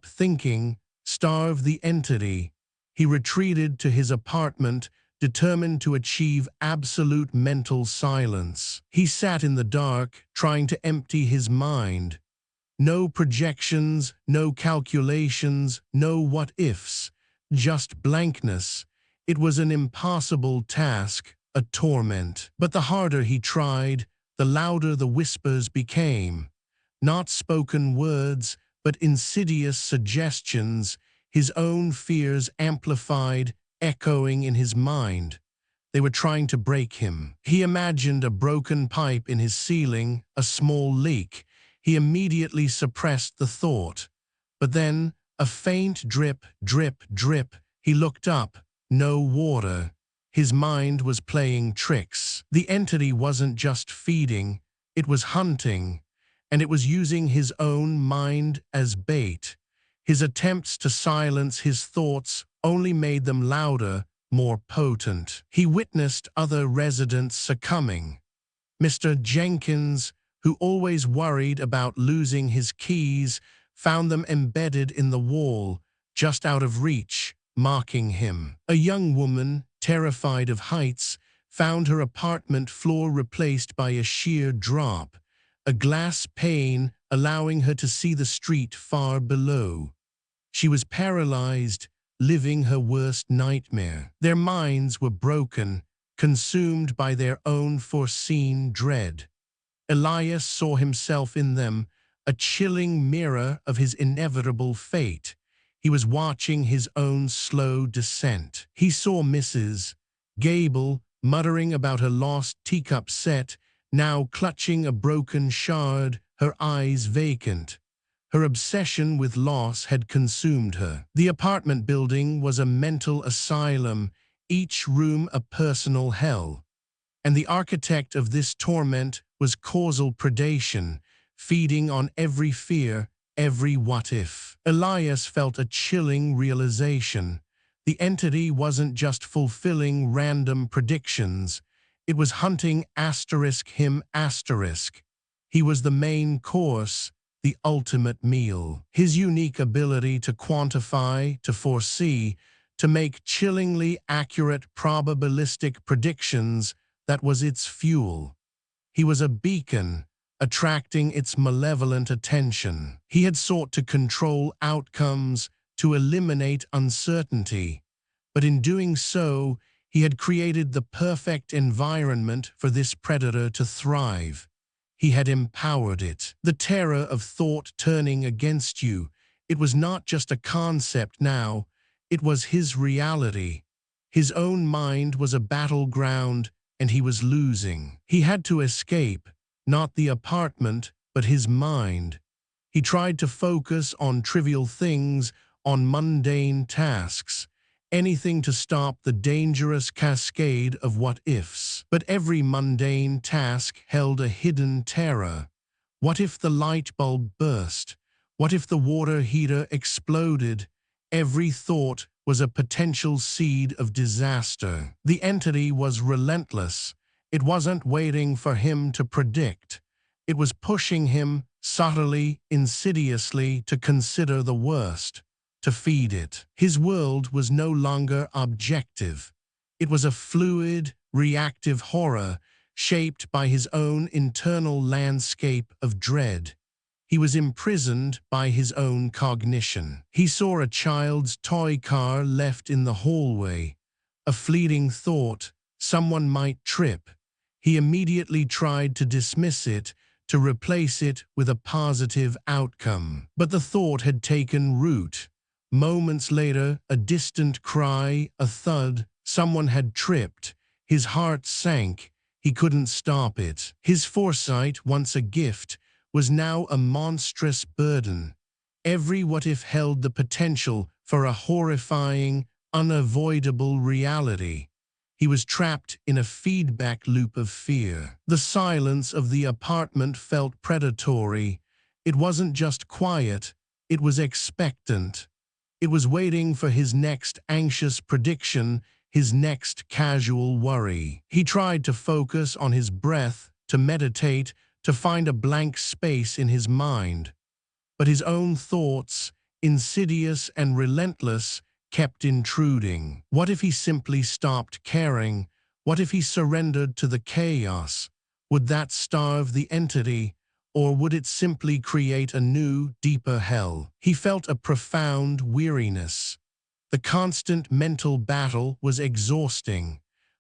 thinking, starve the entity. He retreated to his apartment, determined to achieve absolute mental silence. He sat in the dark, trying to empty his mind. No projections, no calculations, no what-ifs, just blankness. It was an impossible task, a torment. But the harder he tried, the louder the whispers became. Not spoken words, but insidious suggestions, his own fears amplified, echoing in his mind. They were trying to break him. He imagined a broken pipe in his ceiling, a small leak. He immediately suppressed the thought. But then, a faint drip, drip, drip. He looked up. No water. His mind was playing tricks. The entity wasn't just feeding, it was hunting. And it was using his own mind as bait. His attempts to silence his thoughts only made them louder, more potent. He witnessed other residents succumbing. Mr. Jenkins, who always worried about losing his keys, found them embedded in the wall, just out of reach, mocking him. A young woman, terrified of heights, found her apartment floor replaced by a sheer drop, a glass pane allowing her to see the street far below. She was paralyzed, living her worst nightmare. Their minds were broken, consumed by their own foreseen dread. Elias saw himself in them, a chilling mirror of his inevitable fate. He was watching his own slow descent. He saw Mrs. Gable muttering about her lost teacup set, now clutching a broken shard, her eyes vacant. Her obsession with loss had consumed her. The apartment building was a mental asylum, each room a personal hell. And the architect of this torment was causal predation, feeding on every fear, every what-if. Elias felt a chilling realization. The entity wasn't just fulfilling random predictions. It was hunting him. He was the main course, the ultimate meal. His unique ability to quantify, to foresee, to make chillingly accurate probabilistic predictions, that was its fuel. He was a beacon, attracting its malevolent attention. He had sought to control outcomes, to eliminate uncertainty. But in doing so, he had created the perfect environment for this predator to thrive. He had empowered it. The terror of thought turning against you, it was not just a concept now, it was his reality. His own mind was a battleground, and he was losing. He had to escape, not the apartment, but his mind. He tried to focus on trivial things, on mundane tasks, anything to stop the dangerous cascade of what-ifs. But every mundane task held a hidden terror. What if the light bulb burst? What if the water heater exploded? Every thought was a potential seed of disaster. The entity was relentless. It wasn't waiting for him to predict. It was pushing him, subtly, insidiously, to consider the worst, to feed it. His world was no longer objective. It was a fluid, reactive horror, shaped by his own internal landscape of dread. He was imprisoned by his own cognition. He saw a child's toy car left in the hallway. A fleeting thought, someone might trip. He immediately tried to dismiss it, to replace it with a positive outcome. But the thought had taken root. Moments later, a distant cry, a thud, someone had tripped. His heart sank. He couldn't stop it. His foresight, once a gift, was now a monstrous burden. Every what-if held the potential for a horrifying, unavoidable reality. He was trapped in a feedback loop of fear. The silence of the apartment felt predatory. It wasn't just quiet, it was expectant. It was waiting for his next anxious prediction, his next casual worry. He tried to focus on his breath, to meditate, to find a blank space in his mind. But his own thoughts, insidious and relentless, kept intruding. What if he simply stopped caring? What if he surrendered to the chaos? Would that starve the entity, or would it simply create a new, deeper hell? He felt a profound weariness. The constant mental battle was exhausting.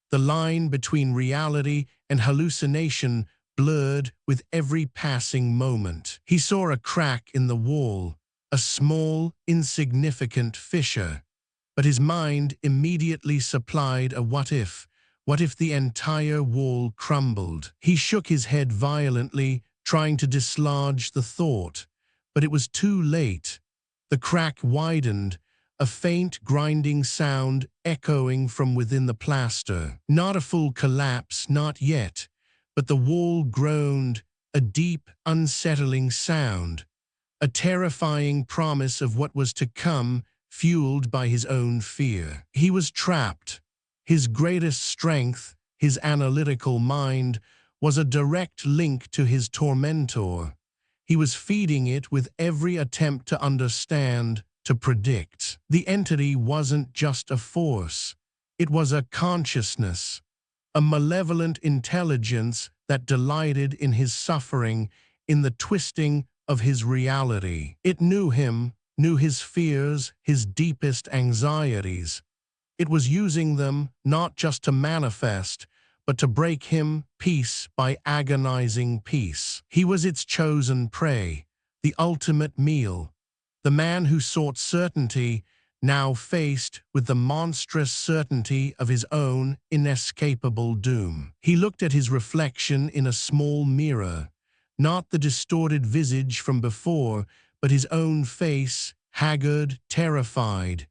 The line between reality and hallucination blurred with every passing moment. He saw a crack in the wall, a small, insignificant fissure. But his mind immediately supplied a what-if. What if the entire wall crumbled? He shook his head violently, trying to dislodge the thought. But it was too late. The crack widened, a faint grinding sound echoing from within the plaster. Not a full collapse, not yet, but the wall groaned, a deep, unsettling sound, a terrifying promise of what was to come, fueled by his own fear. He was trapped. His greatest strength, his analytical mind, was a direct link to his tormentor. He was feeding it with every attempt to understand, to predict. The entity wasn't just a force. It was a consciousness, a malevolent intelligence that delighted in his suffering, in the twisting of his reality. It knew him, knew his fears, his deepest anxieties. It was using them not just to manifest, but to break him piece by agonizing piece. He was its chosen prey, the ultimate meal. The man who sought certainty, now faced with the monstrous certainty of his own inescapable doom. He looked at his reflection in a small mirror, not the distorted visage from before, but his own face, haggard, terrified,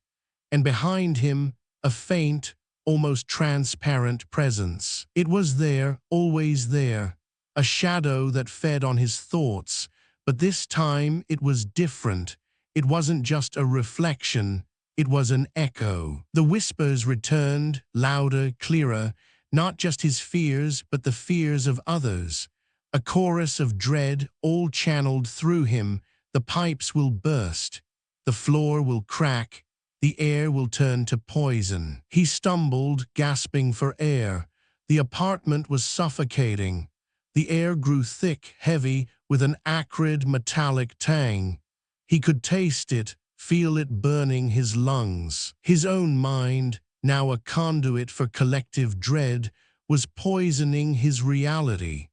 and behind him, a faint, almost transparent presence. It was there, always there, a shadow that fed on his thoughts, but this time it was different. It wasn't just a reflection, it was an echo. The whispers returned, louder, clearer, not just his fears, but the fears of others. A chorus of dread, all channeled through him. The pipes will burst, the floor will crack, the air will turn to poison. He stumbled, gasping for air. The apartment was suffocating. The air grew thick, heavy, with an acrid, metallic tang. He could taste it, feel it burning his lungs. His own mind, now a conduit for collective dread, was poisoning his reality.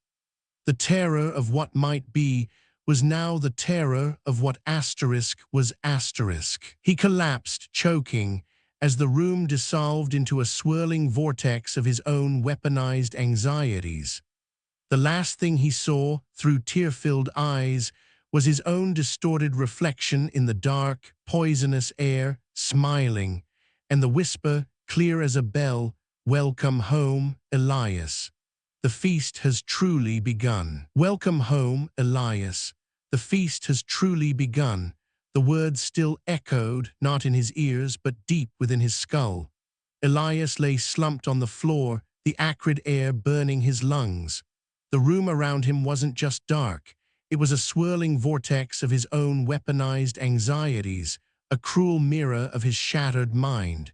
The terror of what might be was now the terror of what was asterisk. He collapsed, choking, as the room dissolved into a swirling vortex of his own weaponized anxieties. The last thing he saw, through tear-filled eyes, was his own distorted reflection in the dark, poisonous air, smiling, and the whisper, clear as a bell, "Welcome home, Elias. The feast has truly begun." Welcome home, Elias. The feast has truly begun. The words still echoed, not in his ears, but deep within his skull. Elias lay slumped on the floor, the acrid air burning his lungs. The room around him wasn't just dark. It was a swirling vortex of his own weaponized anxieties, a cruel mirror of his shattered mind.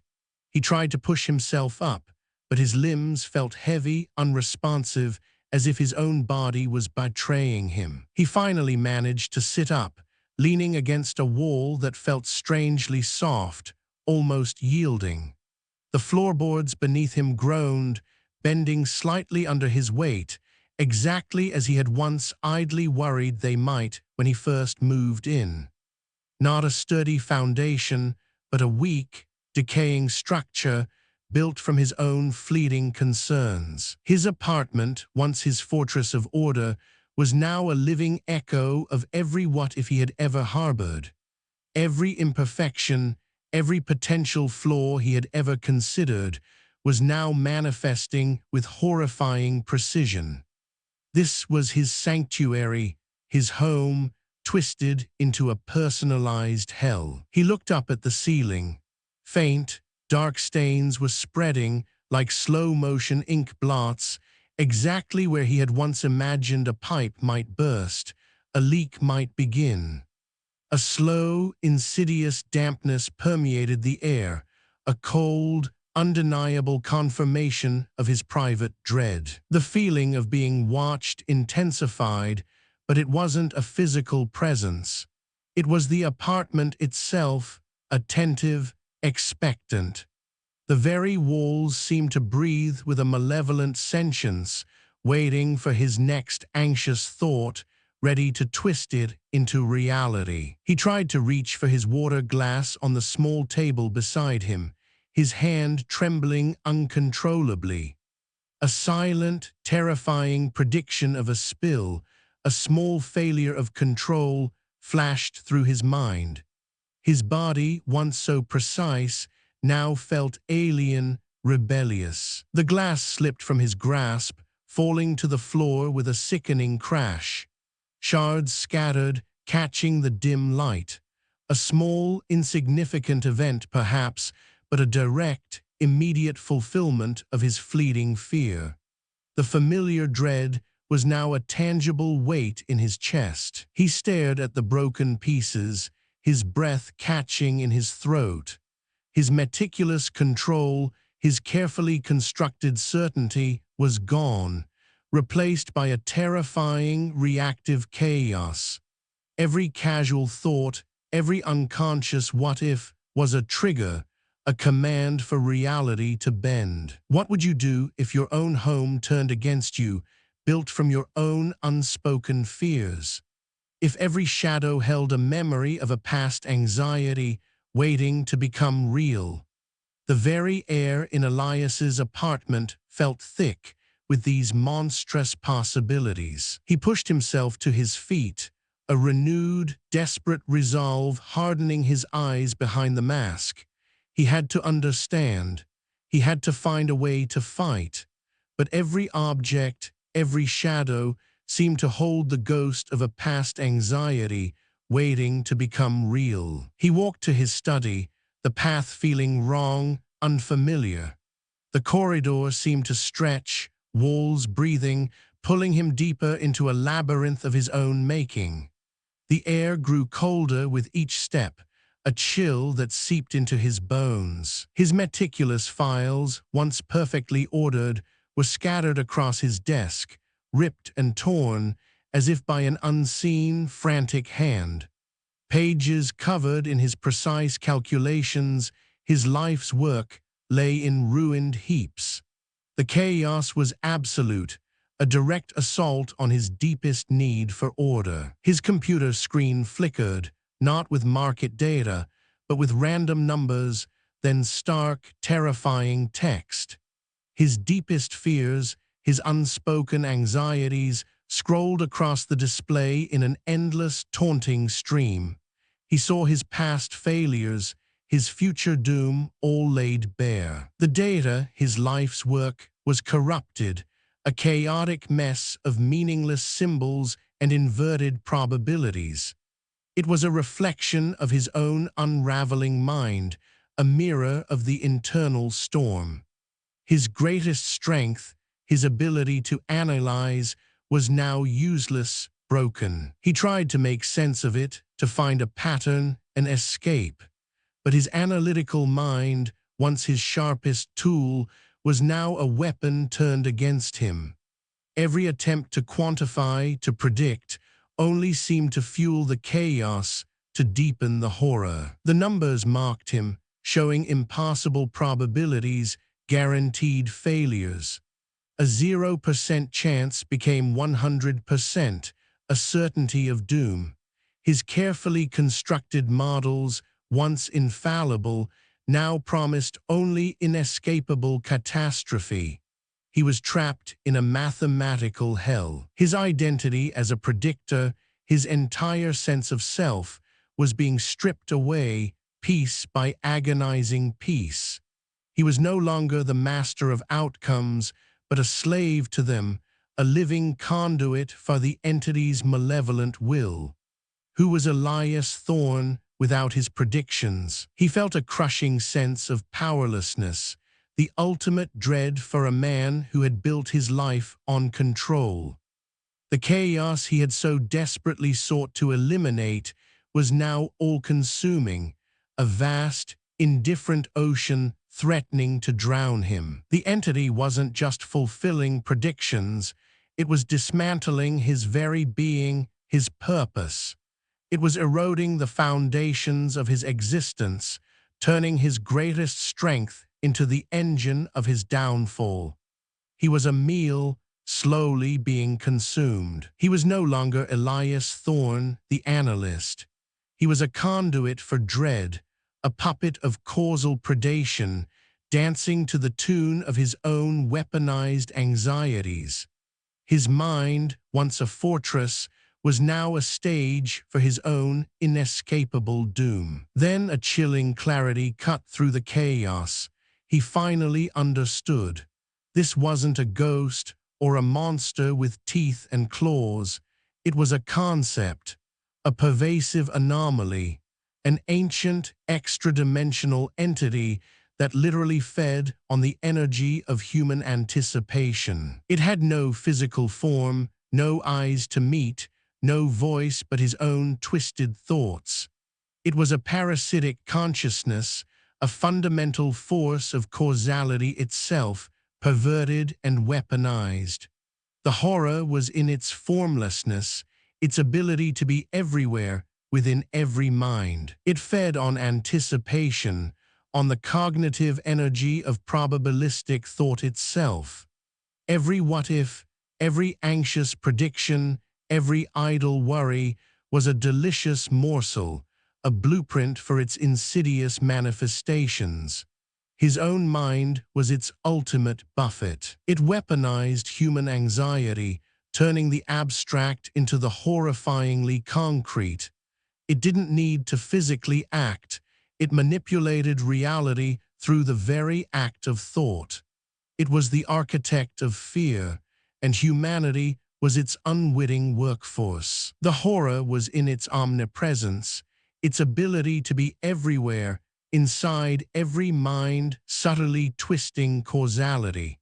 He tried to push himself up, but his limbs felt heavy, unresponsive, as if his own body was betraying him. He finally managed to sit up, leaning against a wall that felt strangely soft, almost yielding. The floorboards beneath him groaned, bending slightly under his weight, exactly as he had once idly worried they might when he first moved in. Not a sturdy foundation, but a weak, decaying structure built from his own fleeting concerns. His apartment, once his fortress of order, was now a living echo of every what-if he had ever harbored. Every imperfection, every potential flaw he had ever considered, was now manifesting with horrifying precision. This was his sanctuary, his home, twisted into a personalized hell. He looked up at the ceiling. Faint, dark stains were spreading like slow-motion ink blots, exactly where he had once imagined a pipe might burst, a leak might begin. A slow, insidious dampness permeated the air, a cold, undeniable confirmation of his private dread. The feeling of being watched intensified, but it wasn't a physical presence. It was the apartment itself, attentive, expectant. The very walls seemed to breathe with a malevolent sentience, waiting for his next anxious thought, ready to twist it into reality. He tried to reach for his water glass on the small table beside him, his hand trembling uncontrollably. A silent, terrifying prediction of a spill, a small failure of control, flashed through his mind. His body, once so precise, now felt alien, rebellious. The glass slipped from his grasp, falling to the floor with a sickening crash. Shards scattered, catching the dim light. A small, insignificant event, perhaps, but a direct, immediate fulfillment of his fleeting fear. The familiar dread was now a tangible weight in his chest. He stared at the broken pieces, his breath catching in his throat. His meticulous control, his carefully constructed certainty was gone, replaced by a terrifying, reactive chaos. Every casual thought, every unconscious what-if was a trigger, a command for reality to bend. What would you do if your own home turned against you, built from your own unspoken fears? If every shadow held a memory of a past anxiety waiting to become real? The very air in Elias's apartment felt thick with these monstrous possibilities. He pushed himself to his feet, a renewed, desperate resolve hardening his eyes behind the mask. He had to understand. He had to find a way to fight. But every object, every shadow, seemed to hold the ghost of a past anxiety waiting to become real. He walked to his study, the path feeling wrong, unfamiliar. The corridor seemed to stretch, walls breathing, pulling him deeper into a labyrinth of his own making. The air grew colder with each step, a chill that seeped into his bones. His meticulous files, once perfectly ordered, were scattered across his desk, ripped and torn, as if by an unseen, frantic hand. Pages covered in his precise calculations, his life's work, lay in ruined heaps. The chaos was absolute, a direct assault on his deepest need for order. His computer screen flickered, not with market data, but with random numbers, then stark, terrifying text. His deepest fears, his unspoken anxieties, scrolled across the display in an endless, taunting stream. He saw his past failures, his future doom, all laid bare. The data, his life's work, was corrupted, a chaotic mess of meaningless symbols and inverted probabilities. It was a reflection of his own unraveling mind, a mirror of the internal storm. His greatest strength, his ability to analyze, was now useless, broken. He tried to make sense of it, to find a pattern, an escape. But his analytical mind, once his sharpest tool, was now a weapon turned against him. Every attempt to quantify, to predict, only seemed to fuel the chaos, to deepen the horror. The numbers mocked him, showing impossible probabilities, guaranteed failures. A 0% chance became 100%, a certainty of doom. His carefully constructed models, once infallible, now promised only inescapable catastrophe. He was trapped in a mathematical hell. His identity as a predictor, his entire sense of self, was being stripped away piece by agonizing piece. He was no longer the master of outcomes, but a slave to them, a living conduit for the entity's malevolent will. Who was Elias Thorne without his predictions? He felt a crushing sense of powerlessness, the ultimate dread for a man who had built his life on control. The chaos he had so desperately sought to eliminate was now all-consuming, a vast, indifferent ocean threatening to drown him. The entity wasn't just fulfilling predictions, it was dismantling his very being, his purpose. It was eroding the foundations of his existence, turning his greatest strength into the engine of his downfall. He was a meal slowly being consumed. He was no longer Elias Thorne, the analyst. He was a conduit for dread, a puppet of causal predation, dancing to the tune of his own weaponized anxieties. His mind, once a fortress, was now a stage for his own inescapable doom. Then a chilling clarity cut through the chaos. He finally understood. This wasn't a ghost or a monster with teeth and claws. It was a concept, a pervasive anomaly, an ancient, extra-dimensional entity that literally fed on the energy of human anticipation. It had no physical form, no eyes to meet, no voice but his own twisted thoughts. It was a parasitic consciousness, a fundamental force of causality itself, perverted and weaponized. The horror was in its formlessness, its ability to be everywhere, within every mind. It fed on anticipation, on the cognitive energy of probabilistic thought itself. Every what-if, every anxious prediction, every idle worry was a delicious morsel, a blueprint for its insidious manifestations. His own mind was its ultimate buffet. It weaponized human anxiety, turning the abstract into the horrifyingly concrete. It didn't need to physically act. It manipulated reality through the very act of thought. It was the architect of fear, and humanity was its unwitting workforce. The horror was in its omnipresence, its ability to be everywhere, inside every mind, subtly twisting causality.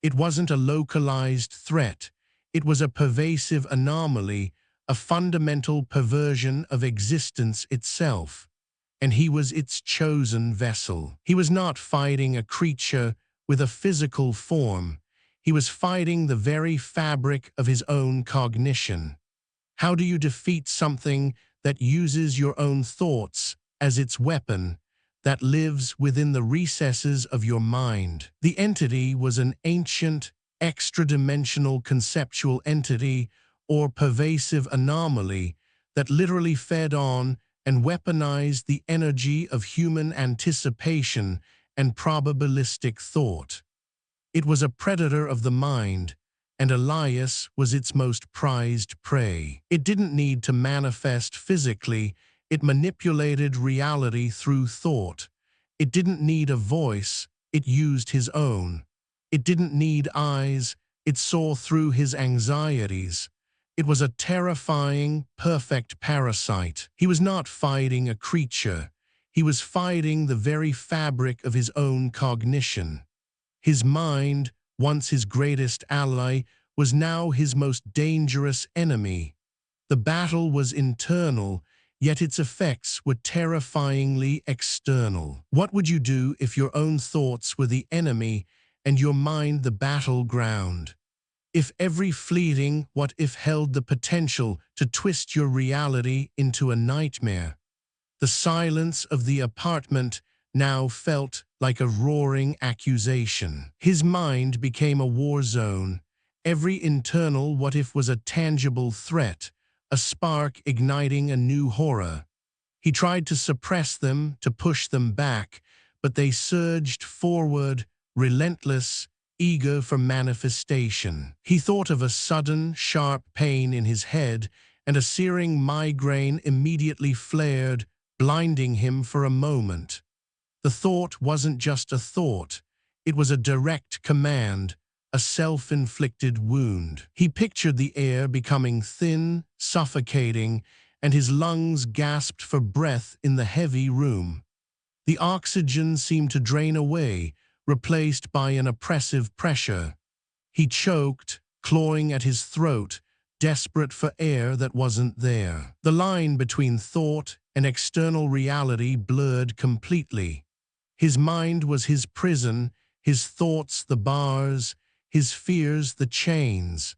It wasn't a localized threat. It was a pervasive anomaly, a fundamental perversion of existence itself. And he was its chosen vessel. He was not fighting a creature with a physical form. He was fighting the very fabric of his own cognition. How do you defeat something that uses your own thoughts as its weapon, that lives within the recesses of your mind? The entity was an ancient, extra-dimensional conceptual entity or pervasive anomaly that literally fed on and weaponized the energy of human anticipation and probabilistic thought. It was a predator of the mind, and Elias was its most prized prey. It didn't need to manifest physically, it manipulated reality through thought. It didn't need a voice, it used his own. It didn't need eyes, it saw through his anxieties. It was a terrifying, perfect parasite. He was not fighting a creature. He was fighting the very fabric of his own cognition. His mind, once his greatest ally, was now his most dangerous enemy. The battle was internal, yet its effects were terrifyingly external. What would you do if your own thoughts were the enemy and your mind the battleground? If every fleeting what-if held the potential to twist your reality into a nightmare? The silence of the apartment now felt like a roaring accusation. His mind became a war zone. Every internal what-if was a tangible threat, a spark igniting a new horror. He tried to suppress them, to push them back, but they surged forward, relentless, eager for manifestation. He thought of a sudden, sharp pain in his head, and a searing migraine immediately flared, blinding him for a moment. The thought wasn't just a thought. It was a direct command, a self-inflicted wound. He pictured the air becoming thin, suffocating, and his lungs gasped for breath in the heavy room. The oxygen seemed to drain away, replaced by an oppressive pressure. He choked, clawing at his throat, desperate for air that wasn't there. The line between thought and external reality blurred completely. His mind was his prison, his thoughts the bars, his fears the chains.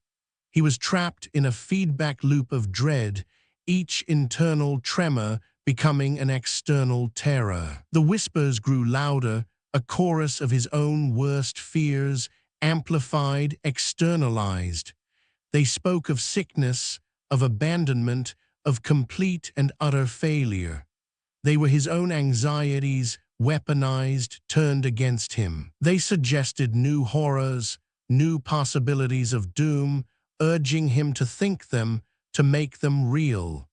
He was trapped in a feedback loop of dread, each internal tremor becoming an external terror. The whispers grew louder, a chorus of his own worst fears, amplified, externalized. They spoke of sickness, of abandonment, of complete and utter failure. They were his own anxieties, weaponized, turned against him. They suggested new horrors, new possibilities of doom, urging him to think them, to make them real.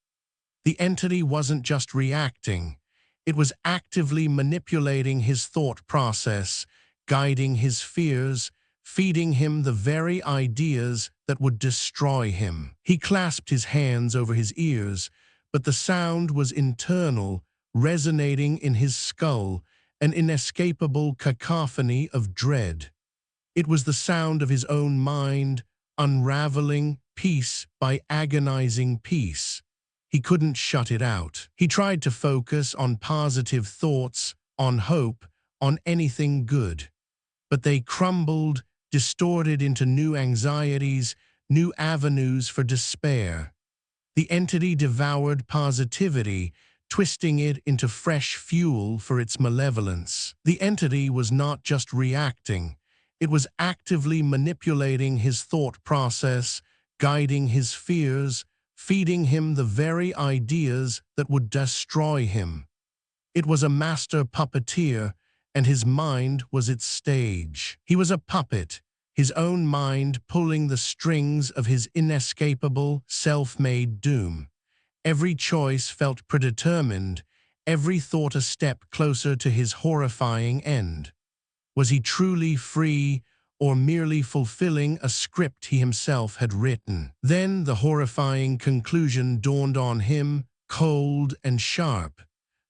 The entity wasn't just reacting. It was actively manipulating his thought process, guiding his fears, feeding him the very ideas that would destroy him. He clasped his hands over his ears, but the sound was internal, resonating in his skull, an inescapable cacophony of dread. It was the sound of his own mind, unraveling piece by agonizing piece. He couldn't shut it out. He tried to focus on positive thoughts, on hope, on anything good. But they crumbled, distorted into new anxieties, new avenues for despair. The entity devoured positivity, twisting it into fresh fuel for its malevolence. The entity was not just reacting. It was actively manipulating his thought process, guiding his fears, feeding him the very ideas that would destroy him. It was a master puppeteer, and his mind was its stage. He was a puppet, his own mind pulling the strings of his inescapable, self-made doom. Every choice felt predetermined, every thought a step closer to his horrifying end. Was he truly free, or merely fulfilling a script he himself had written? Then the horrifying conclusion dawned on him, cold and sharp.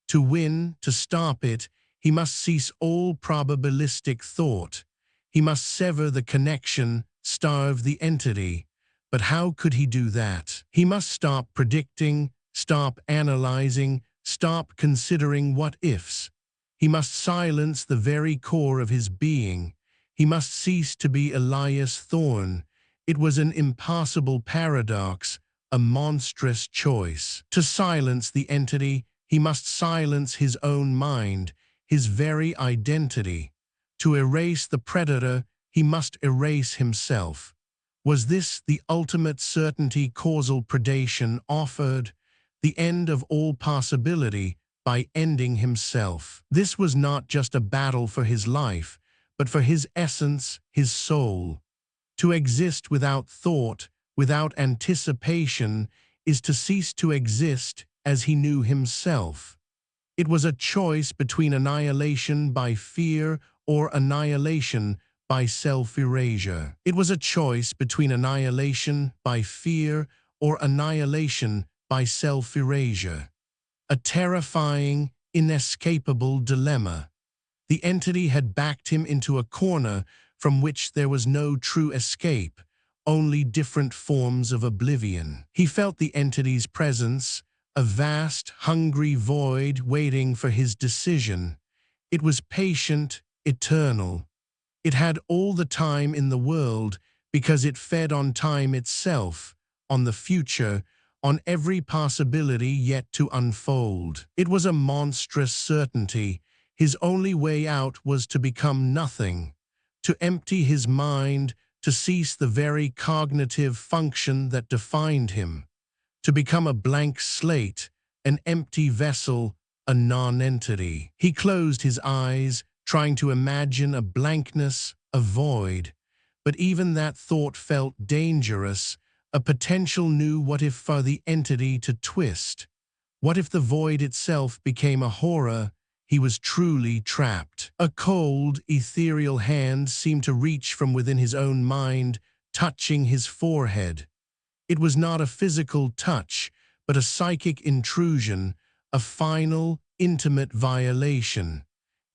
To win, to stop it, he must cease all probabilistic thought. He must sever the connection, starve the entity. But how could he do that? He must stop predicting, stop analyzing, stop considering what-ifs. He must silence the very core of his being. He must cease to be Elias Thorne. It was an impossible paradox, a monstrous choice. To silence the entity, he must silence his own mind, his very identity. To erase the predator, he must erase himself. Was this the ultimate certainty causal predation offered, the end of all possibility, by ending himself? This was not just a battle for his life, but for his essence, his soul. To exist without thought, without anticipation, is to cease to exist as he knew himself. It was a choice between annihilation by fear or annihilation by self-erasure. It was a choice between annihilation by fear or annihilation by self-erasure. A terrifying, inescapable dilemma. The entity had backed him into a corner from which there was no true escape, only different forms of oblivion. He felt the entity's presence, a vast, hungry void waiting for his decision. It was patient, eternal. It had all the time in the world because it fed on time itself, on the future, on every possibility yet to unfold. It was a monstrous certainty. His only way out was to become nothing, to empty his mind, to cease the very cognitive function that defined him, to become a blank slate, an empty vessel, a non-entity. He closed his eyes, trying to imagine a blankness, a void. But even that thought felt dangerous, a potential new what if for the entity to twist. What if the void itself became a horror? He was truly trapped. A cold, ethereal hand seemed to reach from within his own mind, touching his forehead. It was not a physical touch, but a psychic intrusion, a final, intimate violation.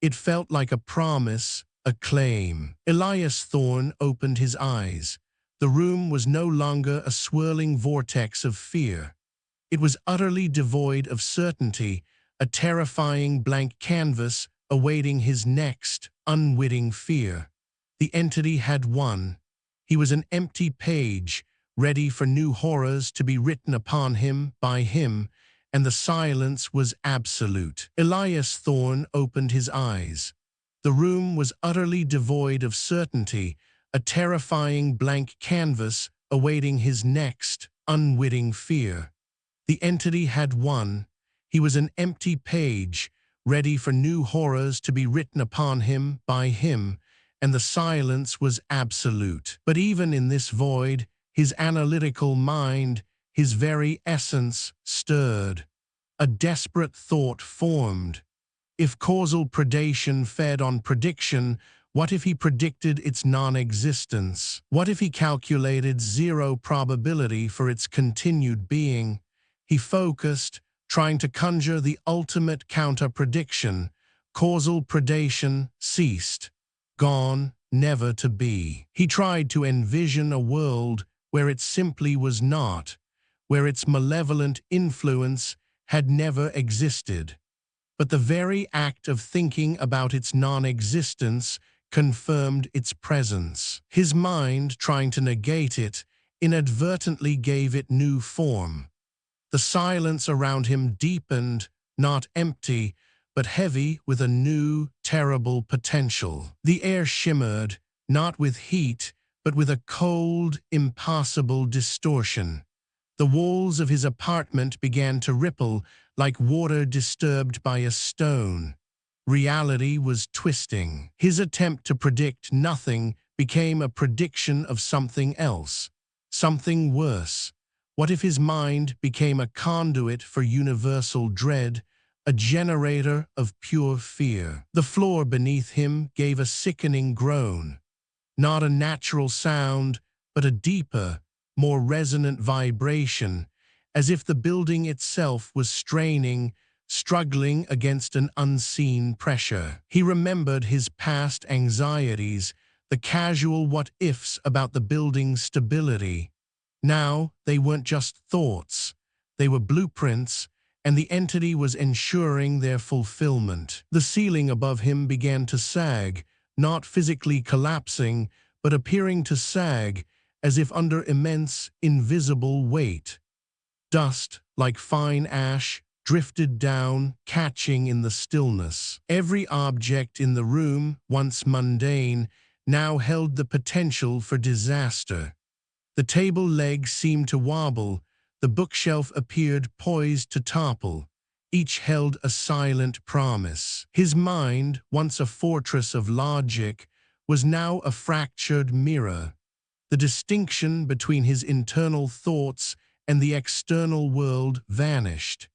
It felt like a promise, a claim. Elias Thorne opened his eyes. The room was no longer a swirling vortex of fear. It was utterly devoid of certainty, a terrifying blank canvas awaiting his next, unwitting fear. The entity had won. He was an empty page, ready for new horrors to be written upon him by him, and the silence was absolute. Elias Thorne opened his eyes. The room was utterly devoid of certainty, a terrifying blank canvas awaiting his next, unwitting fear. The entity had won. He was an empty page, ready for new horrors to be written upon him by him, and the silence was absolute. But even in this void, his analytical mind, his very essence, stirred. A desperate thought formed. If causal predation fed on prediction, what if he predicted its non-existence? What if he calculated zero probability for its continued being? He focused, trying to conjure the ultimate counter-prediction. Causal predation ceased. Gone, never to be. He tried to envision a world where it simply was not, where its malevolent influence had never existed. But the very act of thinking about its non-existence confirmed its presence. His mind, trying to negate it, inadvertently gave it new form. The silence around him deepened, not empty, but heavy with a new, terrible potential. The air shimmered, not with heat, but with a cold, impossible distortion. The walls of his apartment began to ripple like water disturbed by a stone. Reality was twisting. His attempt to predict nothing became a prediction of something else, something worse. What if his mind became a conduit for universal dread, a generator of pure fear? The floor beneath him gave a sickening groan. Not a natural sound, but a deeper, more resonant vibration, as if the building itself was straining, struggling against an unseen pressure. He remembered his past anxieties, the casual what-ifs about the building's stability. Now, they weren't just thoughts. They were blueprints, and the entity was ensuring their fulfillment. The ceiling above him began to sag, not physically collapsing, but appearing to sag, as if under immense, invisible weight. Dust, like fine ash, drifted down, catching in the stillness. Every object in the room, once mundane, now held the potential for disaster. The table legs seemed to wobble, the bookshelf appeared poised to topple. Each held a silent promise. His mind, once a fortress of logic, was now a fractured mirror. The distinction between his internal thoughts and the external world vanished.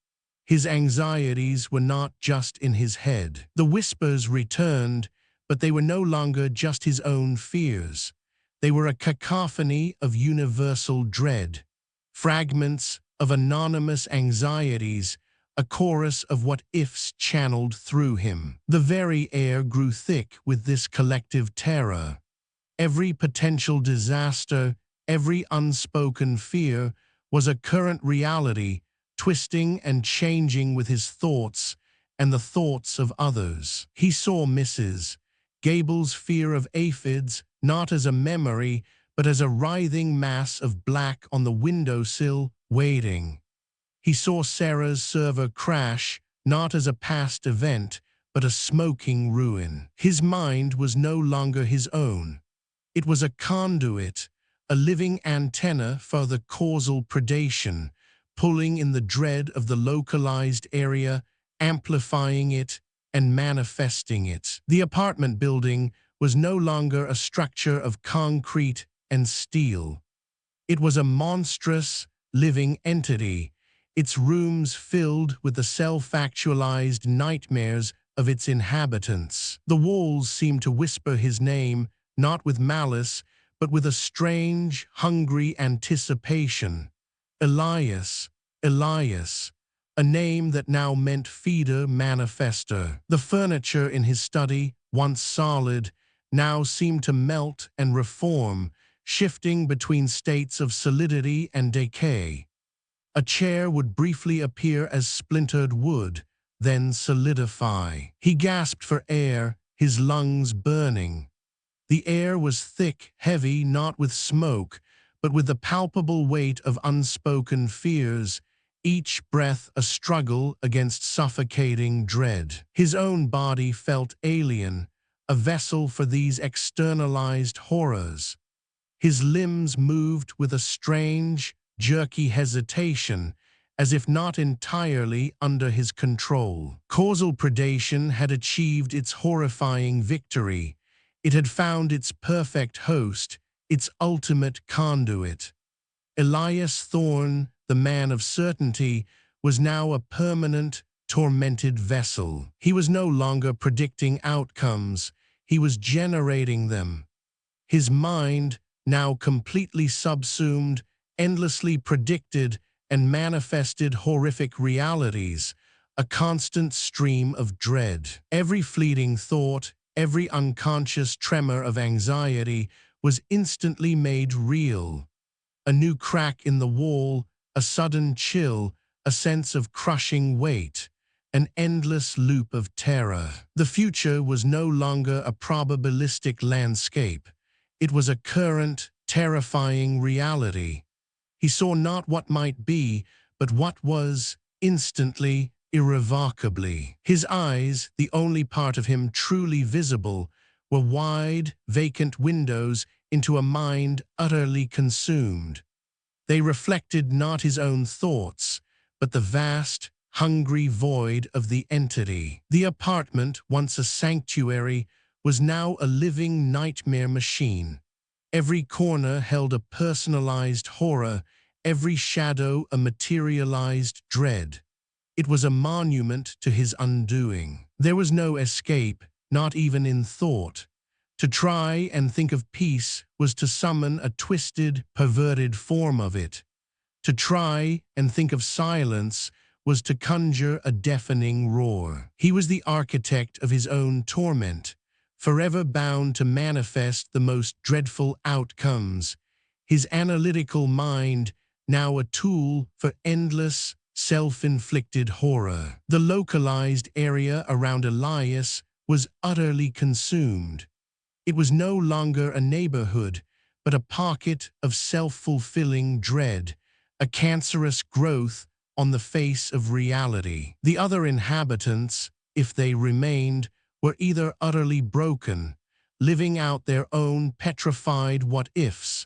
His anxieties were not just in his head. The whispers returned, but they were no longer just his own fears. They were a cacophony of universal dread, fragments of anonymous anxieties, a chorus of what-ifs channeled through him. The very air grew thick with this collective terror. Every potential disaster, every unspoken fear was a current reality, twisting and changing with his thoughts and the thoughts of others. He saw Mrs. Gable's fear of aphids not as a memory, but as a writhing mass of black on the windowsill, waiting. He saw Sarah's server crash, not as a past event, but a smoking ruin. His mind was no longer his own. It was a conduit, a living antenna for the causal predation, pulling in the dread of the localized area amplifying it and manifesting it. The apartment building was no longer a structure of concrete and steel. It was a monstrous, living entity, its rooms filled with the self-actualized nightmares of its inhabitants. The walls seemed to whisper his name, not with malice, but with a strange, hungry anticipation. Elias, Elias, a name that now meant feeder manifester. The furniture in his study, once solid, now seemed to melt and reform, shifting between states of solidity and decay. A chair would briefly appear as splintered wood, then solidify. He gasped for air, his lungs burning. The air was thick, heavy, not with smoke, but with the palpable weight of unspoken fears, each breath a struggle against suffocating dread. His own body felt alien, a vessel for these externalized horrors. His limbs moved with a strange, jerky hesitation, as if not entirely under his control. Causal predation had achieved its horrifying victory. It had found its perfect host, its ultimate conduit. Elias Thorne, the man of certainty, was now a permanent, tormented vessel. He was no longer predicting outcomes, he was generating them. His mind, now completely subsumed, endlessly predicted and manifested horrific realities, a constant stream of dread. Every fleeting thought, every unconscious tremor of anxiety was instantly made real. A new crack in the wall, a sudden chill, a sense of crushing weight, an endless loop of terror. The future was no longer a probabilistic landscape. It was a current, terrifying reality. He saw not what might be, but what was, instantly, irrevocably. His eyes, the only part of him truly visible, were wide, vacant windows into a mind utterly consumed. They reflected not his own thoughts, but the vast, hungry void of the entity. The apartment, once a sanctuary, was now a living nightmare machine. Every corner held a personalized horror, every shadow a materialized dread. It was a monument to his undoing. There was no escape, not even in thought. To try and think of peace was to summon a twisted, perverted form of it. To try and think of silence was to conjure a deafening roar. He was the architect of his own torment, forever bound to manifest the most dreadful outcomes. His analytical mind, now a tool for endless, self-inflicted horror. The localized area around Elias was utterly consumed. It was no longer a neighborhood, but a pocket of self-fulfilling dread, a cancerous growth on the face of reality. The other inhabitants, if they remained, were either utterly broken, living out their own petrified what-ifs,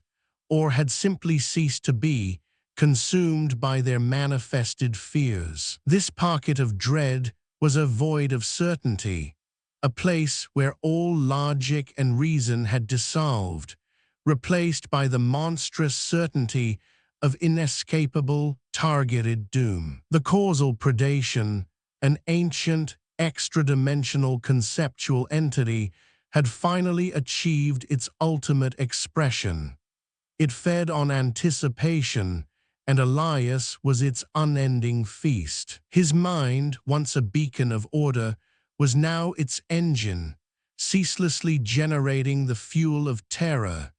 or had simply ceased to be, consumed by their manifested fears. This pocket of dread was a void of certainty, a place where all logic and reason had dissolved, replaced by the monstrous certainty of inescapable, targeted doom. The causal predation, an ancient, extra-dimensional conceptual entity, had finally achieved its ultimate expression. It fed on anticipation, and Elias was its unending feast. His mind, once a beacon of order, was now its engine, ceaselessly generating the fuel of terror,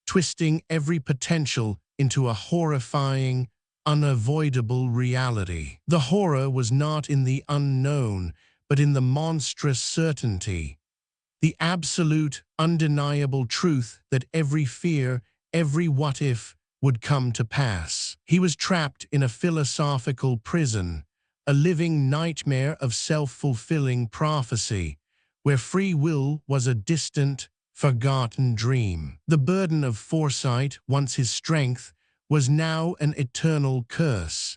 twisting every potential into a horrifying, unavoidable reality. The horror was not in the unknown, but in the monstrous certainty, the absolute, undeniable truth that every fear, every what-if, would come to pass. He was trapped in a philosophical prison, a living nightmare of self-fulfilling prophecy, where free will was a distant, forgotten dream. The burden of foresight, once his strength, was now an eternal curse.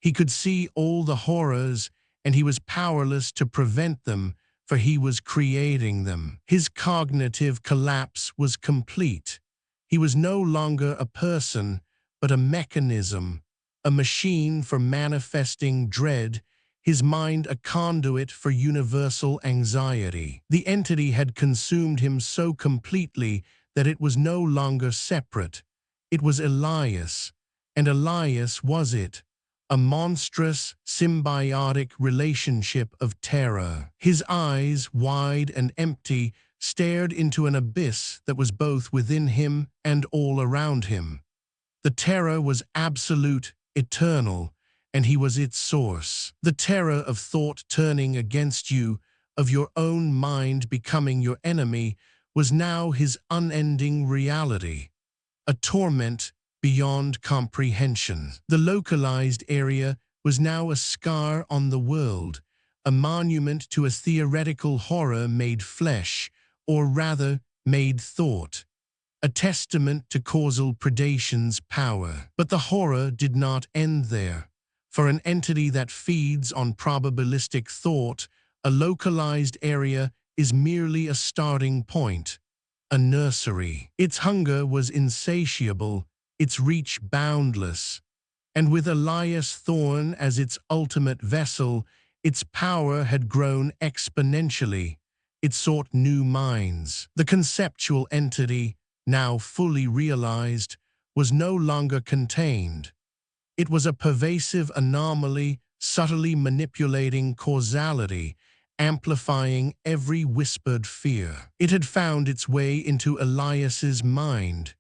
He could see all the horrors, and he was powerless to prevent them, for he was creating them. His cognitive collapse was complete. He was no longer a person, but a mechanism, a machine for manifesting dread, his mind a conduit for universal anxiety. The entity had consumed him so completely that it was no longer separate. It was Elias, and Elias was it, a monstrous, symbiotic relationship of terror. His eyes, wide and empty, stared into an abyss that was both within him and all around him. The terror was absolute, eternal, and he was its source. The terror of thought turning against you, of your own mind becoming your enemy, was now his unending reality, a torment beyond comprehension. The localized area was now a scar on the world, a monument to a theoretical horror made flesh, or rather, made thought, a testament to causal predation's power. But the horror did not end there. For an entity that feeds on probabilistic thought, a localized area is merely a starting point, a nursery. Its hunger was insatiable, its reach boundless, and with Elias Thorne as its ultimate vessel, its power had grown exponentially. It sought new minds. The conceptual entity, now fully realized, was no longer contained. It was a pervasive anomaly, subtly manipulating causality, amplifying every whispered fear. It had found its way into Elias's mind.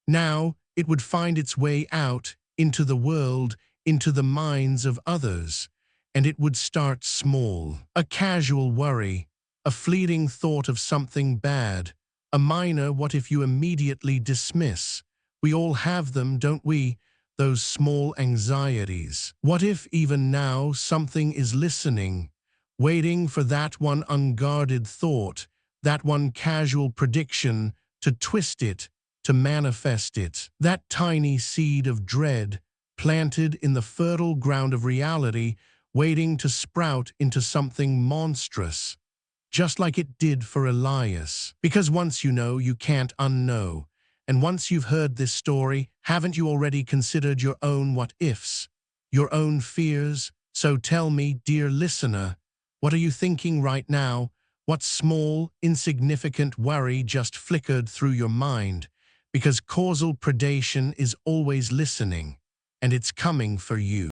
Now it would find its way out into the world, into the minds of others, and it would start small. A casual worry, a fleeting thought of something bad, a minor what if you immediately dismiss. We all have them, don't we? Those small anxieties. What if even now something is listening, waiting for that one unguarded thought, that one casual prediction to twist it, to manifest it? That tiny seed of dread, planted in the fertile ground of reality, waiting to sprout into something monstrous, just like it did for Elias. Because once you know, you can't unknow. And once you've heard this story, haven't you already considered your own what-ifs, your own fears? So tell me, dear listener, what are you thinking right now? What small, insignificant worry just flickered through your mind? Because causal predation is always listening, and it's coming for you.